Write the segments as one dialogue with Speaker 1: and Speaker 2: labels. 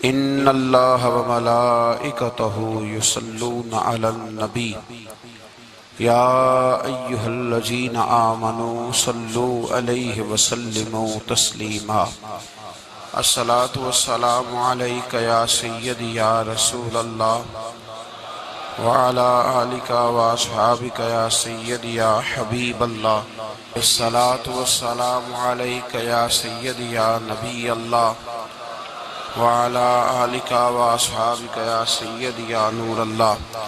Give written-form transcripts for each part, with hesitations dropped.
Speaker 1: ان اللہ وملائکتہ یصلون علی النبی یا ایہا الذین آمنوا صلوا علیہ وسلموا تسلیما۔ الصلاۃ والسلام علیک یا سیدی یا رسول اللہ وعلی آلک واصحابک یا سیدی یا حبیب اللہ۔ الصلاۃ والسلام علیک یا سیدی یا نبی اللہ وعلی آلک واصحابک یا سیدی یا نور اللہ۔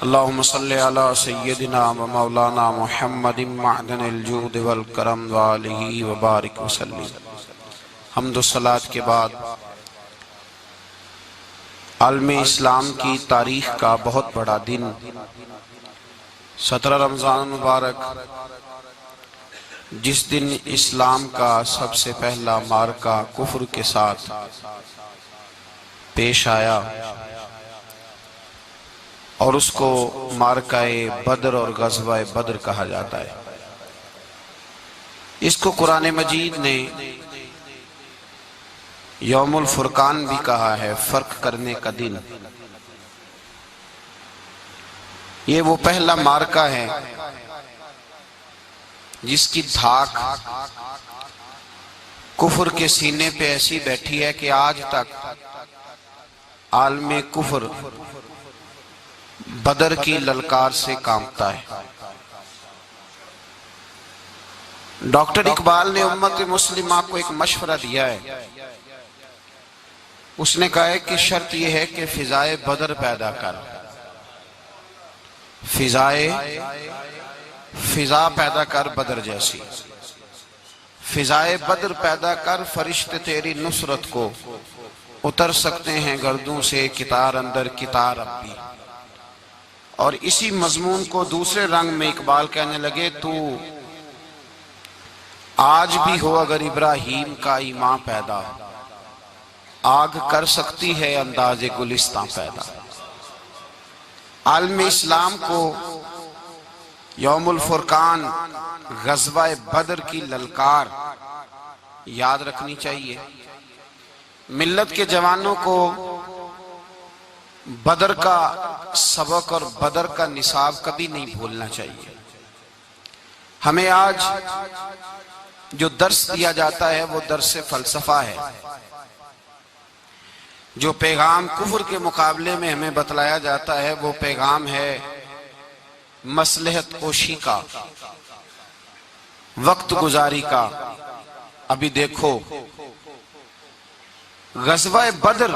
Speaker 1: اللہم صلی علی سیدنا و مولانا محمد معدن الجود والکرم وآلہ وبارک وسلم۔ حمد و صلاۃ کے بعد عالم اسلام کی تاریخ کا بہت بڑا دن 17 رمضان مبارک، جس دن اسلام کا سب سے پہلا معرکہ کفر کے ساتھ پیش آیا اور اس کو معرکہ بدر اور غزوہ بدر کہا جاتا ہے۔ اس کو قرآن مجید نے یوم الفرقان بھی کہا ہے، فرق کرنے کا دن۔ یہ وہ پہلا معرکہ ہے جس کی دھاک کفر کے سینے پہ ایسی بیٹھی ہے کہ آج تک عالم کفر بدر کی للکار سے کانپتا ہے۔ ڈاکٹر اقبال نے امت مسلمہ کو ایک مشورہ دیا ہے۔ اس نے کہا ہے کہ شرط یہ ہے کہ فضائے بدر پیدا کر، فضا پیدا کر بدر جیسی، فضائے بدر پیدا کر، فرشتے تیری نصرت کو اتر سکتے ہیں گردوں سے کتار اندر کتار اب بھی۔ اور اسی مضمون کو دوسرے رنگ میں اقبال کہنے لگے، تو آج بھی ہو اگر ابراہیم کا ایمان پیدا، آگ کر سکتی ہے انداز گلستان پیدا۔ عالم اسلام کو یوم الفرقان، غزوہ بدر کی للکار یاد رکھنی چاہیے۔ ملت کے جوانوں کو بدر کا سبق اور بدر کا نصاب کبھی نہیں بھولنا چاہیے۔ ہمیں آج جو درس دیا جاتا ہے وہ درس فلسفہ ہے۔ جو پیغام کفر کے مقابلے میں ہمیں بتلایا جاتا ہے وہ پیغام ہے مصلحت کوشی کا، وقت گزاری کا۔ ابھی دیکھو غزوہ بدر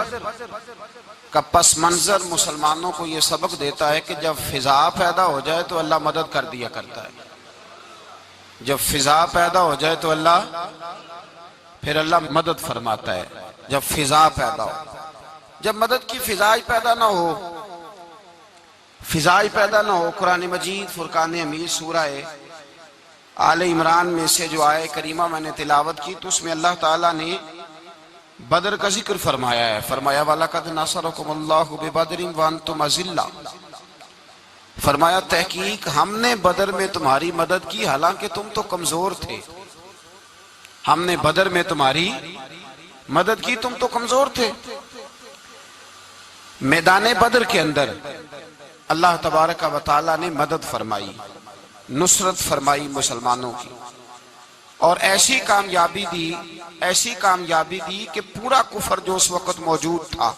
Speaker 1: کا پس منظر مسلمانوں کو یہ سبق دیتا ہے کہ جب فضا پیدا ہو جائے تو اللہ مدد کر دیا کرتا ہے۔ جب فضا پیدا ہو جائے تو پھر اللہ مدد فرماتا ہے۔ جب فضا پیدا ہو، جب مدد کی فضا ہی پیدا نہ ہو، قرآن مجید فرقان حمید سورہ آل عمران میں سے جو آیہ کریمہ میں نے تلاوت کی تو اس میں اللہ تعالیٰ نے بدر کا ذکر فرمایا ہے۔ فرمایا وَلَقَدْ نَصَرَكُمُ اللَّهُ بِبَدْرٍ وَأَنْتُمْ أَذِلَّةٌ، فرمایا تحقیق ہم نے بدر میں تمہاری مدد کی حالانکہ تم تو کمزور تھے۔ ہم نے بدر میں تمہاری مدد کی، تم تو کمزور تھے۔ میدان بدر کے اندر اللہ تبارک و تعالیٰ نے مدد فرمائی، نصرت فرمائی مسلمانوں کی، اور ایسی کامیابی دی کہ پورا کفر جو اس وقت موجود تھا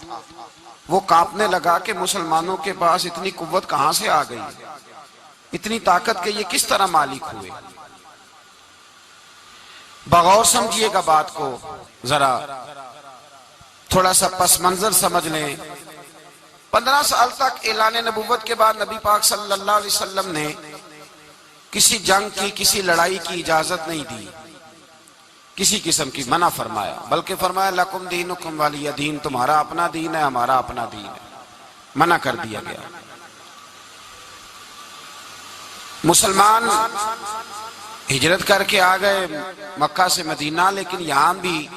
Speaker 1: وہ کانپنے لگا کہ مسلمانوں کے پاس اتنی قوت کہاں سے آ گئی، اتنی طاقت کہ یہ کس طرح مالک ہوئے۔ بغور سمجھیے گا بات کو، ذرا تھوڑا سا پس منظر سمجھ لیں۔ 15 سال تک اعلان نبوت کے بعد نبی پاک صلی اللہ علیہ وسلم نے کسی جنگ کی، کسی لڑائی کی اجازت نہیں دی، کسی قسم کی منع فرمایا، بلکہ فرمایا لکم دینکم ولی دین، تمہارا اپنا دین ہے ہمارا اپنا دین ہے، منع کر دیا گیا۔ مسلمان ہجرت کر کے آ گئے مکہ سے مدینہ، لیکن یہاں بھی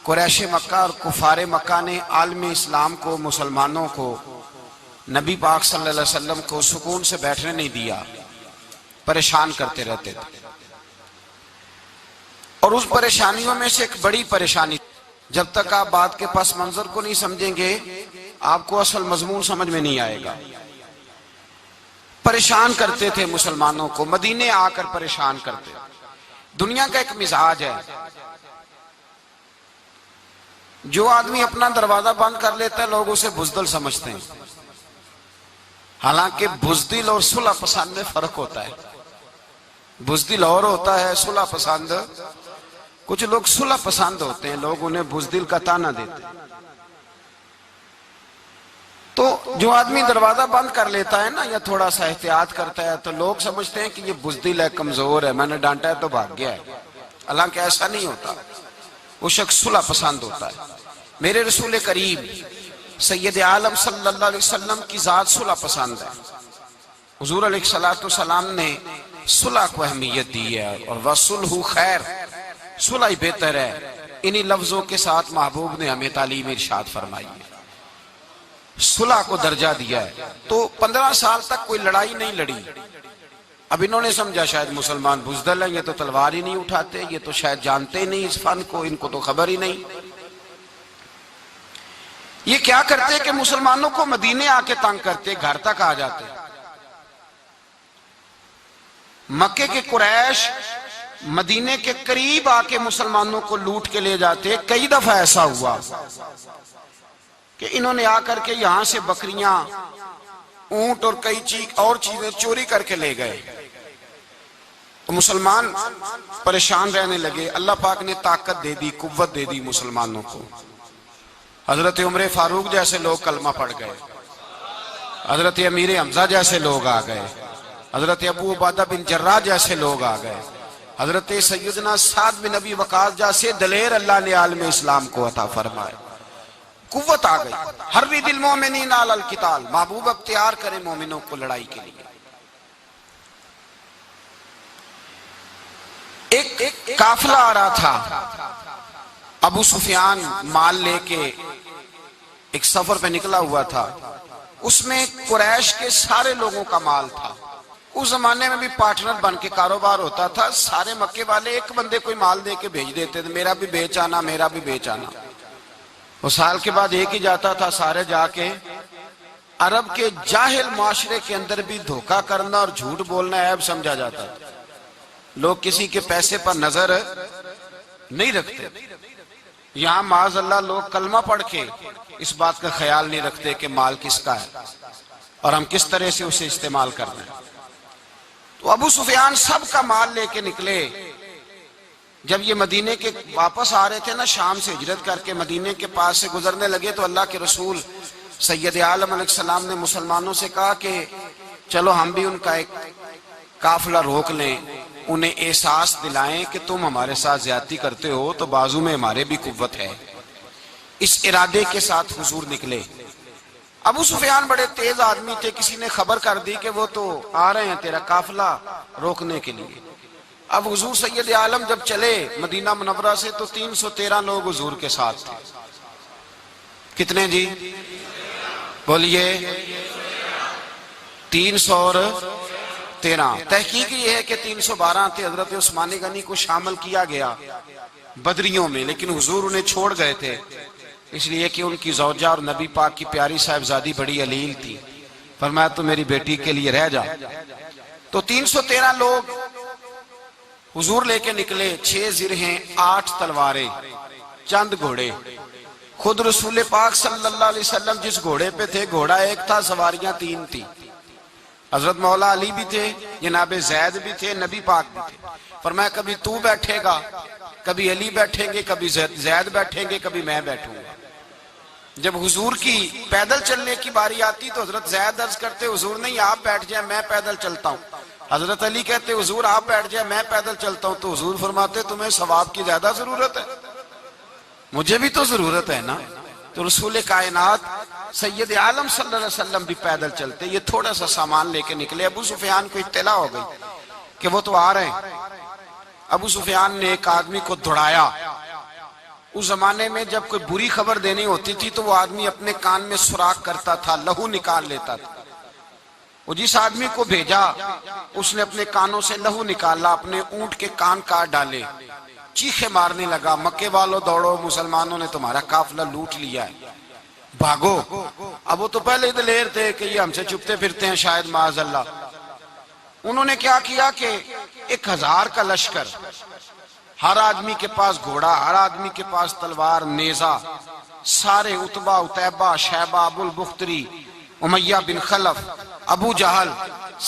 Speaker 1: قریش مکہ اور کفار مکہ نے عالم اسلام کو، مسلمانوں کو، نبی پاک صلی اللہ علیہ وسلم کو سکون سے بیٹھنے نہیں دیا، پریشان کرتے رہتے تھے۔ اور اس پریشانیوں میں سے ایک بڑی پریشانی جب تک آپ بات کے پس منظر کو نہیں سمجھیں گے آپ کو اصل مضمون سمجھ میں نہیں آئے گا۔ پریشان کرتے تھے مسلمانوں کو، مدینے آ کر پریشان کرتے۔ دنیا کا ایک مزاج ہے، جو آدمی اپنا دروازہ بند کر لیتا ہے لوگ اسے بزدل سمجھتے ہیں، حالانکہ بزدل اور صلح پسند میں فرق ہوتا ہے۔ بزدل اور ہوتا ہے، صلح پسند، کچھ لوگ صلح پسند ہوتے ہیں، لوگ انہیں بزدل کا طعنہ دیتے ہیں۔ تو جو آدمی دروازہ بند کر لیتا ہے نا یا تھوڑا سا احتیاط کرتا ہے تو لوگ سمجھتے ہیں کہ یہ بزدل ہے، کمزور ہے، میں نے ڈانٹا ہے تو بھاگ گیا ہے، حالانکہ ایسا نہیں ہوتا، وہ شخص صلح پسند ہوتا ہے۔ میرے رسول کریم سید عالم صلی اللہ علیہ وسلم کی ذات صلح پسند ہے۔ حضور علیہ السلام نے صلح کو اہمیت دی ہے، اور وَصُلْحُ خیر، صلح ہی بہتر ہے۔ انہی لفظوں کے ساتھ محبوب نے ہمیں تعلیم ارشاد فرمائی ہے، صلح کو درجہ دیا ہے۔ تو 15 سال تک کوئی لڑائی نہیں لڑی۔ اب انہوں نے سمجھا شاید مسلمان بزدل ہیں، یہ تو تلوار ہی نہیں اٹھاتے، یہ تو شاید جانتے ہی نہیں اس فن کو، ان کو تو خبر ہی نہیں۔ یہ کیا کرتے کہ مسلمانوں کو مدینے آ کے تنگ کرتے، گھر تک آ جاتے۔ مکے کے قریش مدینے کے قریب آ کے مسلمانوں کو لوٹ کے لے جاتے۔ کئی دفعہ ایسا ہوا کہ انہوں نے آ کر کے یہاں سے بکریاں، اونٹ اور کئی اور چیزیں چوری کر کے لے گئے۔ تو مسلمان پریشان رہنے لگے۔ اللہ پاک نے طاقت دے دی، قوت دے دی مسلمانوں کو۔ حضرت عمر فاروق جیسے لوگ کلمہ پڑھ گئے، حضرت امیر حمزہ جیسے لوگ آ گئے، حضرت ابو عبیدہ بن جراح جیسے لوگ آ گئے، حضرت سیدنا سعد بن ابی وقاص جیسے دلیر اللہ نے عالم اسلام کو عطا فرمائے۔ قوت آ گئی۔ حرِّض المؤمنین علی القتال، محبوب اب تیار کریں مومنوں کو لڑائی کے لیے۔ ایک قافلہ آ رہا تھا، ابو سفیان مال لے کے ایک سفر پہ نکلا ہوا تھا، اس میں قریش کے سارے لوگوں کا مال تھا۔ اس زمانے میں بھی پارٹنر بن کے کاروبار ہوتا تھا، سارے مکے والے ایک بندے کوئی مال دے کے بھیج دیتے تھے، میرا بھی بیچ آنا، میرا بھی بیچ آنا۔ وہ سال کے بعد ایک ہی جاتا تھا، سارے جا کے۔ عرب کے جاہل معاشرے کے اندر بھی دھوکہ کرنا اور جھوٹ بولنا عیب سمجھا جاتا تھا، لوگ کسی کے پیسے پر نظر نہیں رکھتے۔ یہاں معاذ اللہ لوگ کلمہ پڑھ کے اس بات کا خیال نہیں رکھتے کہ مال کس کا ہے اور ہم کس طرح سے اسے استعمال کرنا ہے۔ تو ابو سفیان سب کا مال لے کے نکلے۔ جب یہ مدینے کے واپس آ رہے تھے نا، شام سے ہجرت کر کے مدینے کے پاس سے گزرنے لگے، تو اللہ کے رسول سید عالم علیہ السلام نے مسلمانوں سے کہا کہ چلو ہم بھی ان کا ایک قافلہ روک لیں، انہیں احساس دلائیں کہ تم ہمارے ساتھ زیادتی کرتے ہو تو بازو میں ہمارے بھی قوت ہے۔ اس ارادے کے ساتھ حضور نکلے۔ ابو سفیان بڑے تیز آدمی تھے، کسی نے خبر کر دی کہ وہ تو آ رہے ہیں تیرا قافلہ روکنے کے لیے۔ اب حضور سید عالم جب چلے مدینہ منورہ سے تو 313 لوگ حضور کے ساتھ تھے۔ کتنے جی؟ بولیے 313۔ تحقیق یہ ہے کہ 312 تھے، حضرت عثمان غنی کو شامل کیا گیا بدریوں میں، لیکن حضور انہیں چھوڑ گئے تھے، اس لیے کہ ان کی زوجہ اور نبی پاک کی پیاری صاحبزادی بڑی علیل تھی، فرمایا تو میری بیٹی کے لیے رہ جا۔ تو 313 لوگ حضور لے کے نکلے، 6 زرہیں، 8 تلواریں، چند گھوڑے۔ خود رسول پاک صلی اللہ علیہ وسلم جس گھوڑے پہ تھے، گھوڑا ایک تھا، سواریاں 3 تھی۔ حضرت مولا علی بھی تھے، جناب زید بھی تھے، نبی پاک بھی تھے۔ فرمایا کبھی تو بیٹھے گا، کبھی علی بیٹھیں گے، کبھی زید بیٹھیں گے، کبھی میں بیٹھوں گا۔ جب حضور کی پیدل چلنے کی باری آتی تو حضرت زید عرض کرتے حضور نہیں آپ بیٹھ جائیں، میں پیدل چلتا ہوں۔ حضرت علی کہتے حضور آپ بیٹھ جائیں، میں پیدل چلتا ہوں۔ تو حضور فرماتے تمہیں ثواب کی زیادہ ضرورت ہے، مجھے بھی تو ضرورت ہے نا۔ تو رسول کائنات سید عالم صلی اللہ علیہ وسلم بھی پیدل چلتے، یہ تھوڑا سا سامان لے کے نکلے۔ ابو سفیان کو اطلاع ہو گئی کہ وہ تو آ رہے ہیں۔ ابو سفیان نے ایک آدمی کو دوڑایا۔ اس زمانے میں جب کوئی بری خبر دینی ہوتی تھی تو وہ آدمی اپنے کان میں سوراخ کرتا تھا، لہو نکال لیتا تھا۔ وہ جس آدمی کو بھیجا اس نے اپنے کانوں سے لہو نکالا، اپنے اونٹ کے کان کاٹ ڈالے، چیخے مارنے لگا، مکے والوں دوڑو، مسلمانوں نے تمہارا قافلہ لوٹ لیا ہے، بھاگو۔ اب وہ تو پہلے ہی دلیر تھے کہ یہ ہم سے چھپتے پھرتے ہیں شاید معاذ اللہ۔ انہوں نے کیا کیا کہ 1000 کا لشکر، ہر آدمی کے پاس گھوڑا، ہر آدمی کے پاس تلوار، نیزہ، سارے عتبہ، عتیبہ، شیبہ، ابو البختری، امیہ بن خلف، ابو جہل،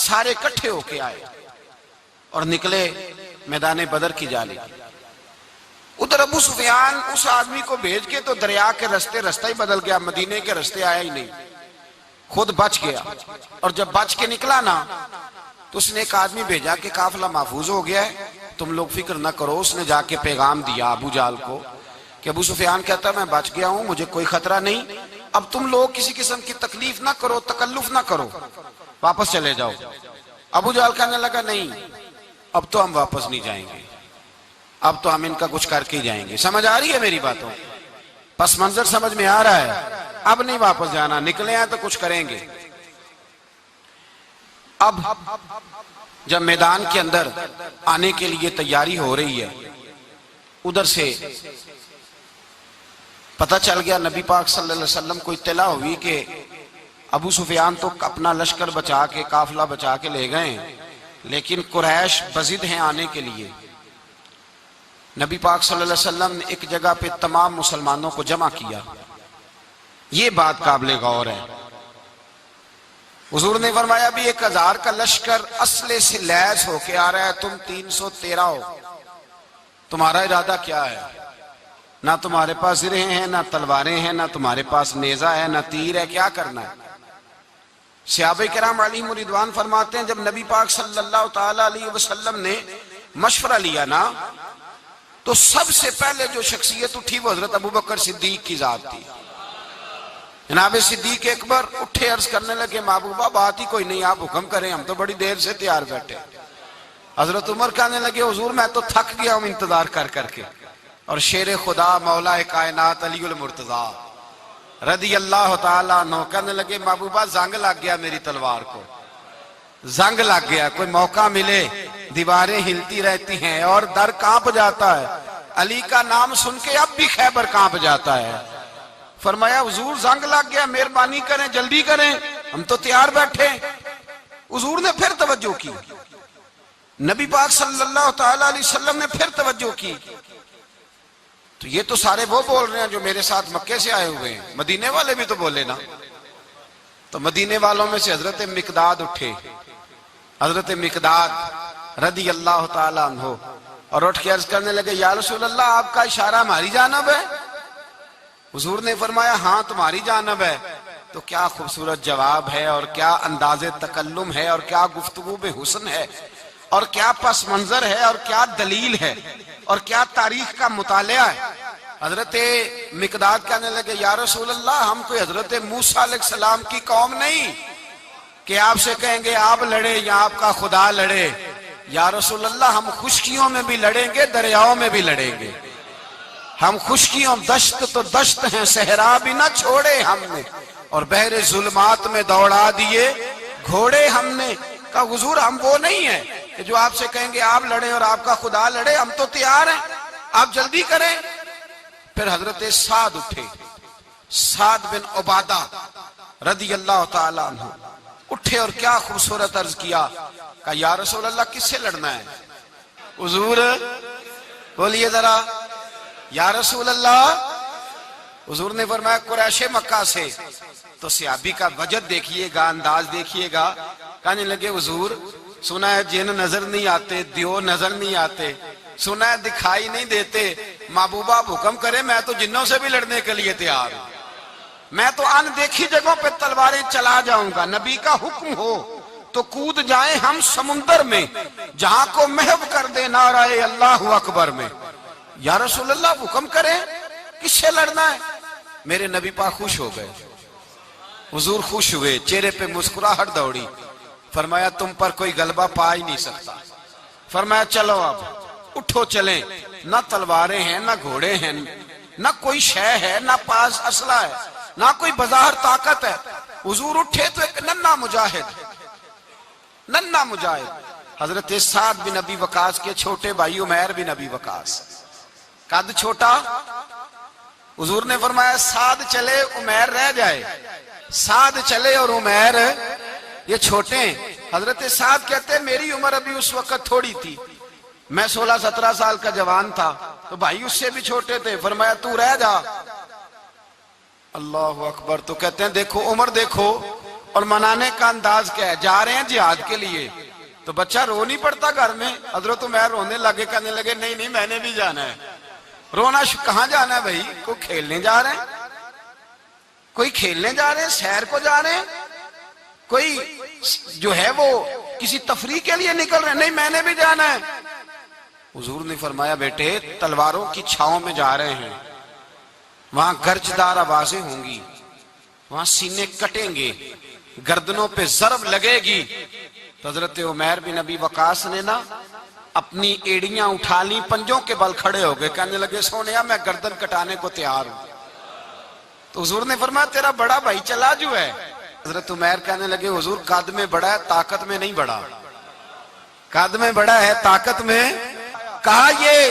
Speaker 1: سارے اکٹھے ہو کے آئے اور نکلے میدان بدر کی جانب۔ ادھر ابو سفیان اس آدمی کو بھیج کے تو دریا کے رستہ ہی بدل گیا، مدینے کے رستے آیا ہی نہیں، خود بچ گیا۔ اور جب بچ کے نکلا نا تو اس نے ایک آدمی بھیجا کہ قافلہ محفوظ ہو گیا ہے، تم لوگ فکر نہ کرو۔ اس نے جا کے پیغام دیا ابو جہل کو کہ ابو سفیان کہتا ہے میں بچ گیا ہوں، مجھے کوئی خطرہ نہیں، اب تم لوگ کسی قسم کی تکلیف نہ کرو، تکلف نہ کرو، واپس چلے جاؤ۔ ابو جہل کہنے لگا نہیں، اب تو ہم واپس نہیں جائیں گے، اب تو ہم ان کا کچھ کر کے ہی جائیں گے۔ سمجھ آ رہی ہے میری باتوں؟ پس منظر سمجھ میں آ رہا ہے؟ اب نہیں واپس جانا، نکلے ہیں تو کچھ کریں گے۔ اب جب میدان کے اندر آنے کے لیے تیاری ہو رہی ہے، ادھر سے پتہ چل گیا، نبی پاک صلی اللہ علیہ وسلم کو اطلاع ہوئی کہ ابو سفیان تو اپنا لشکر بچا کے، قافلہ بچا کے لے گئے، لیکن قریش بضد ہیں آنے کے لیے۔ نبی پاک صلی اللہ علیہ وسلم نے ایک جگہ پہ تمام مسلمانوں کو جمع کیا۔ یہ بات قابل غور ہے۔ حضور نے فرمایا بھی 1000 کا لشکر اسلحے سے لیس ہو کے آ رہا ہے، تم 313 ہو، تمہارا ارادہ کیا ہے؟ نہ تمہارے پاس زرہیں ہیں، نہ تلواریں ہیں، نہ تمہارے پاس نیزہ ہے، نہ تیر ہے، کیا کرنا ہے؟ صحابہ کرام علیہم رضوان فرماتے ہیں جب نبی پاک صلی اللہ تعالی علیہ وسلم نے مشورہ لیا نا تو سب سے پہلے جو شخصیت اٹھی وہ حضرت ابوبکر صدیق کی ذات تھی۔ جناب صدیق اکبر اٹھے، عرض کرنے لگے محبوبہ بات ہی کوئی نہیں، آپ حکم کریں، ہم تو بڑی دیر سے تیار بیٹھے۔ حضرت عمر کہنے لگے حضور میں تو تھک گیا ہوں انتظار کر کر کے۔ اور شیر خدا مولا کائنات علی المرتضیٰ رضی اللہ تعالیٰ عنہ کہنے لگے محبوبہ زنگ لگ گیا میری تلوار کو، زنگ لگ گیا، کوئی موقع ملے دیواریں ہلتی رہتی ہیں اور در کانپ جاتا ہے، علی کا نام سن کے اب بھی خیبر کانپ جاتا ہے۔ فرمایا حضور زنگ لگ گیا، مہربانی کریں، جلدی کریں، ہم تو تیار بیٹھے۔ حضور نے پھر توجہ کی، نبی پاک صلی اللہ تعالی علیہ وسلم نے پھر توجہ کی، تو یہ تو سارے وہ بول رہے ہیں جو میرے ساتھ مکے سے آئے ہوئے ہیں، مدینے والے بھی تو بولے نا۔ تو مدینے والوں میں سے حضرت مقداد اٹھے، حضرت مقداد رضی اللہ تعالیٰ عنہ، اور اٹھ کے عرض کرنے لگے یا رسول اللہ آپ کا اشارہ ہماری جانب ہے؟ حضور نے فرمایا ہاں تمہاری جانب ہے۔ تو کیا خوبصورت جواب ہے، اور کیا انداز تکلم ہے، اور کیا گفتگو میں حسن ہے، اور کیا پس منظر ہے، اور کیا دلیل ہے، اور کیا تاریخ کا مطالعہ ہے۔ حضرت مقداد کہنے لگے یا رسول اللہ ہم کوئی حضرت موسیٰ علیہ السلام کی قوم نہیں کہ آپ سے کہیں گے آپ لڑے یا آپ کا خدا لڑے۔ یا رسول اللہ ہم خشکیوں میں بھی لڑیں گے، دریاؤں میں بھی لڑیں گے، ہم خشکیوں دشت تو دشت ہیں، صحرا بھی نہ چھوڑے ہم نے، اور بحر ظلمات میں دوڑا دیے گھوڑے ہم نے۔ کہا حضور ہم وہ نہیں ہیں کہ جو آپ سے کہیں گے آپ لڑیں اور آپ کا خدا لڑے، ہم تو تیار ہیں، آپ جلدی کریں۔ پھر حضرت سعد اٹھے، سعد بن عبادہ رضی اللہ تعالیٰ عنہ اٹھے اور کیا خوبصورت عرض کیا، کہا یا رسول اللہ کس سے لڑنا ہے؟ حضور بولیے ذرا یا رسول اللہ۔ حضور نے فرمایا قریش مکہ سے۔ تو صحابی کا وجد دیکھیے گا، انداز دیکھیے گا، کہنے لگے حضور سنا ہے جن نظر نہیں آتے، دیو نظر نہیں آتے، سنا ہے دکھائی نہیں دیتے، محبوبہ آپ حکم کرے میں تو جنوں سے بھی لڑنے کے لیے تیار ہوں، میں تو ان دیکھی جگہوں پہ تلواریں چلا جاؤں گا، نبی کا حکم ہو تو کود جائیں ہم سمندر میں، جہاں کو محو کر دے نعرہ اللہ اکبر میں۔ یا رسول اللہ حکم کریں کس سے لڑنا ہے؟ میرے نبی پاک خوش ہو گئے، حضور خوش ہوئے، چہرے پہ مسکراہٹ دوڑی، فرمایا تم پر کوئی غلبہ پا ہی نہیں سکتا۔ فرمایا چلو اب اٹھو چلیں، نہ تلواریں ہیں، نہ گھوڑے ہیں، نہ کوئی شے ہے، نہ پاس اسلحہ ہے، نہ کوئی بظاہر طاقت ہے۔ حضور اٹھے تو ایک ننھا مجاہد حضرت سعد بن ابی وقاص کے چھوٹے بھائی عمیر بن ابی وقاص قد چھوٹا، حضور نے فرمایا سعد چلے عمیر رہ جائے، سعد چلے اور عمیر یہ چھوٹے ہیں۔ حضرت سعد کہتے ہیں میری عمر ابھی اس وقت تھوڑی تھی، میں 16-17 سال کا جوان تھا، تو بھائی اس سے بھی چھوٹے تھے، فرمایا تو رہ جا۔ اللہ اکبر۔ تو کہتے ہیں دیکھو عمر دیکھو، اور منانے کا انداز کیا ہے، جا رہے ہیں جہاد کے لیے، تو بچہ رو نہیں پڑتا گھر میں؟ حضرت عمیر رونے لگے، کہنے لگے نہیں نہیں میں نے بھی جانا ہے۔ رونا کہاں جانا ہے بھائی؟ کوئی کھیلنے جا رہے ہیں، کوئی کھیلنے جا رہے ہیں، سیر کو جا رہے ہیں، کوئی جو ہے وہ کسی تفریح کے لیے نکل رہے ہیں، نہیں میں نے بھی جانا ہے۔ حضور نے فرمایا بیٹے تلواروں کی چھاؤں میں جا رہے ہیں، وہاں گرجدار آوازیں ہوں گی، وہاں سینے کٹیں گے، گردنوں پہ ضرب لگے گی۔ تو حضرت عمیر بن ابی وقاص نے نا اپنی ایڑیاں اٹھا لی، پنجوں کے بل کھڑے ہو گئے، کہنے لگے سونیا میں گردن کٹانے کو تیار ہوں۔ تو حضور نے فرمایا تیرا بڑا بھائی چلا جو ہے۔ حضرت عمیر کہنے لگے حضور قد میں بڑا ہے، طاقت میں نہیں بڑا، قد میں بڑا ہے طاقت میں۔ کہا یہ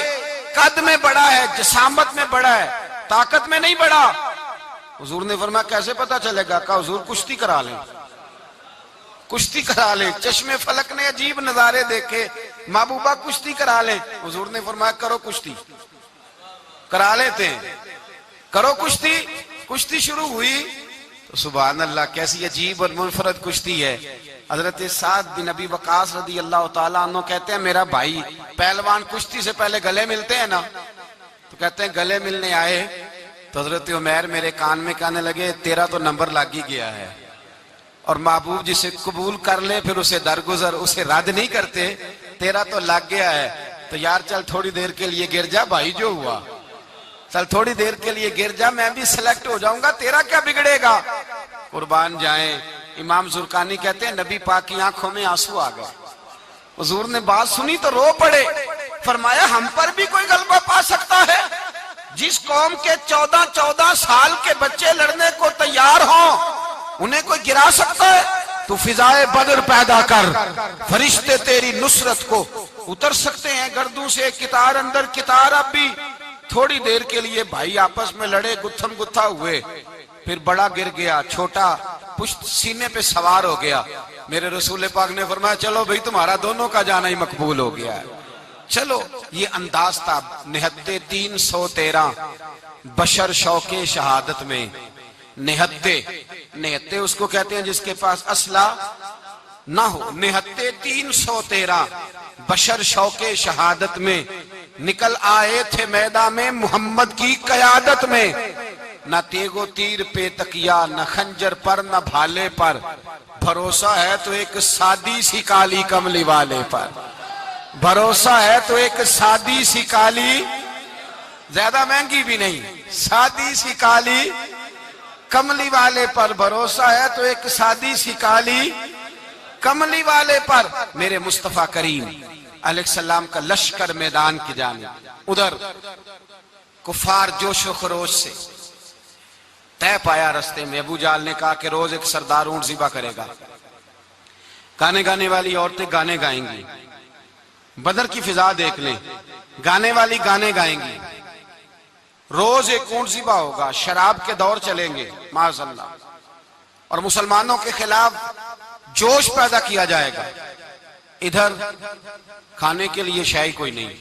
Speaker 1: قد میں بڑا ہے، جسامت میں بڑا ہے، طاقت میں نہیں بڑا۔ حضور نے فرمایا کیسے پتا چلے گا؟ کہا حضور کشتی کرا لیں، کشتی کرا لیں۔ چشم فلک نے عجیب نظارے دیکھے، محبوبہ کشتی کرا لیں۔ حضور نے فرمایا کرو کشتی، کرا لیتے ہیں، کرو کشتی۔ کشتی شروع ہوئی تو سبحان اللہ کیسی عجیب اور منفرد کشتی ہے۔ حضرت سعد بن ابی وقاص رضی اللہ تعالیٰ عنہ کہتے ہیں میرا بھائی پہلوان کشتی سے پہلے گلے ملتے ہیں نا، تو کہتے ہیں گلے ملنے آئے تو حضرت عمیر میرے کان میں کہنے لگے تیرا تو نمبر لگ ہی گیا ہے، اور محبوب جسے قبول کر لے پھر اسے درگزر، اسے رد نہیں کرتے، تیرا تو لگ گیا ہے، تو یار چل تھوڑی دیر کے لیے گر جا بھائی، جو ہوا چل تھوڑی دیر کے لیے گر جا، میں بھی سلیکٹ ہو جاؤں گا، تیرا کیا بگڑے گا۔ قربان جائیں امام زرقانی کہتے ہیں نبی پاک کی آنکھوں میں آنسو آ گئے، حضور نے بات سنی تو رو پڑے، فرمایا ہم پر بھی کوئی غلبہ پا سکتا ہے؟ جس قوم کے 14 سال کے بچے لڑنے کو تیار ہوں انہیں کوئی گرا سکتا ہے؟ تو فضائے بدر پیدا کر، فرشتے تیری نصرت کو اتر سکتے ہیں گردوں سے، کتار اندر کتار۔ اب بھی تھوڑی دیر کے لیے بھائی آپس میں لڑے، گتھم گتھا ہوئے، پھر بڑا گر گیا، چھوٹا پشت سینے پہ سوار ہو گیا۔ میرے رسول پاک نے فرمایا چلو بھئی تمہارا دونوں کا جانا ہی مقبول ہو گیا ہے، چلو۔ یہ انداز تھا نہتے 313 بشر شوق شہادت میں۔ نہتے اس کو کہتے ہیں جس کے پاس اسلحہ نہ ہو۔ نہتے 313 بشر شوق شہادت میں نکل آئے تھے میدان میں محمد کی قیادت میں، نہ تیگ و تیر پہ تکیا، نہ خنجر پر نہ بھالے پر، بھروسہ ہے تو ایک سادی سی کالی کملی والے پر، بھروسہ ہے تو ایک سادی سی کالی، زیادہ مہنگی بھی نہیں، سادی سی کالی کملی والے پر، بھروسہ ہے تو ایک سادی سی کالی کملی والے پر۔ میرے مصطفیٰ کریم علیہ السلام کا لشکر میدان کی جانب، ادھر کفار جوش و خروش سے طے پایا رستے میں۔ ابو جہل نے کہا کہ روز ایک سردار اونٹ ذبح کرے گا، گانے گانے والی عورتیں گانے گائیں گی، بدر کی فضا دیکھ لیں، گانے والی گانے گائیں گی، روز ایک اونٹ ذبح ہوگا، شراب کے دور چلیں گے معاذ اللہ، اور مسلمانوں کے خلاف جوش پیدا کیا جائے گا۔ ادھر کھانے کے لیے شے کوئی نہیں،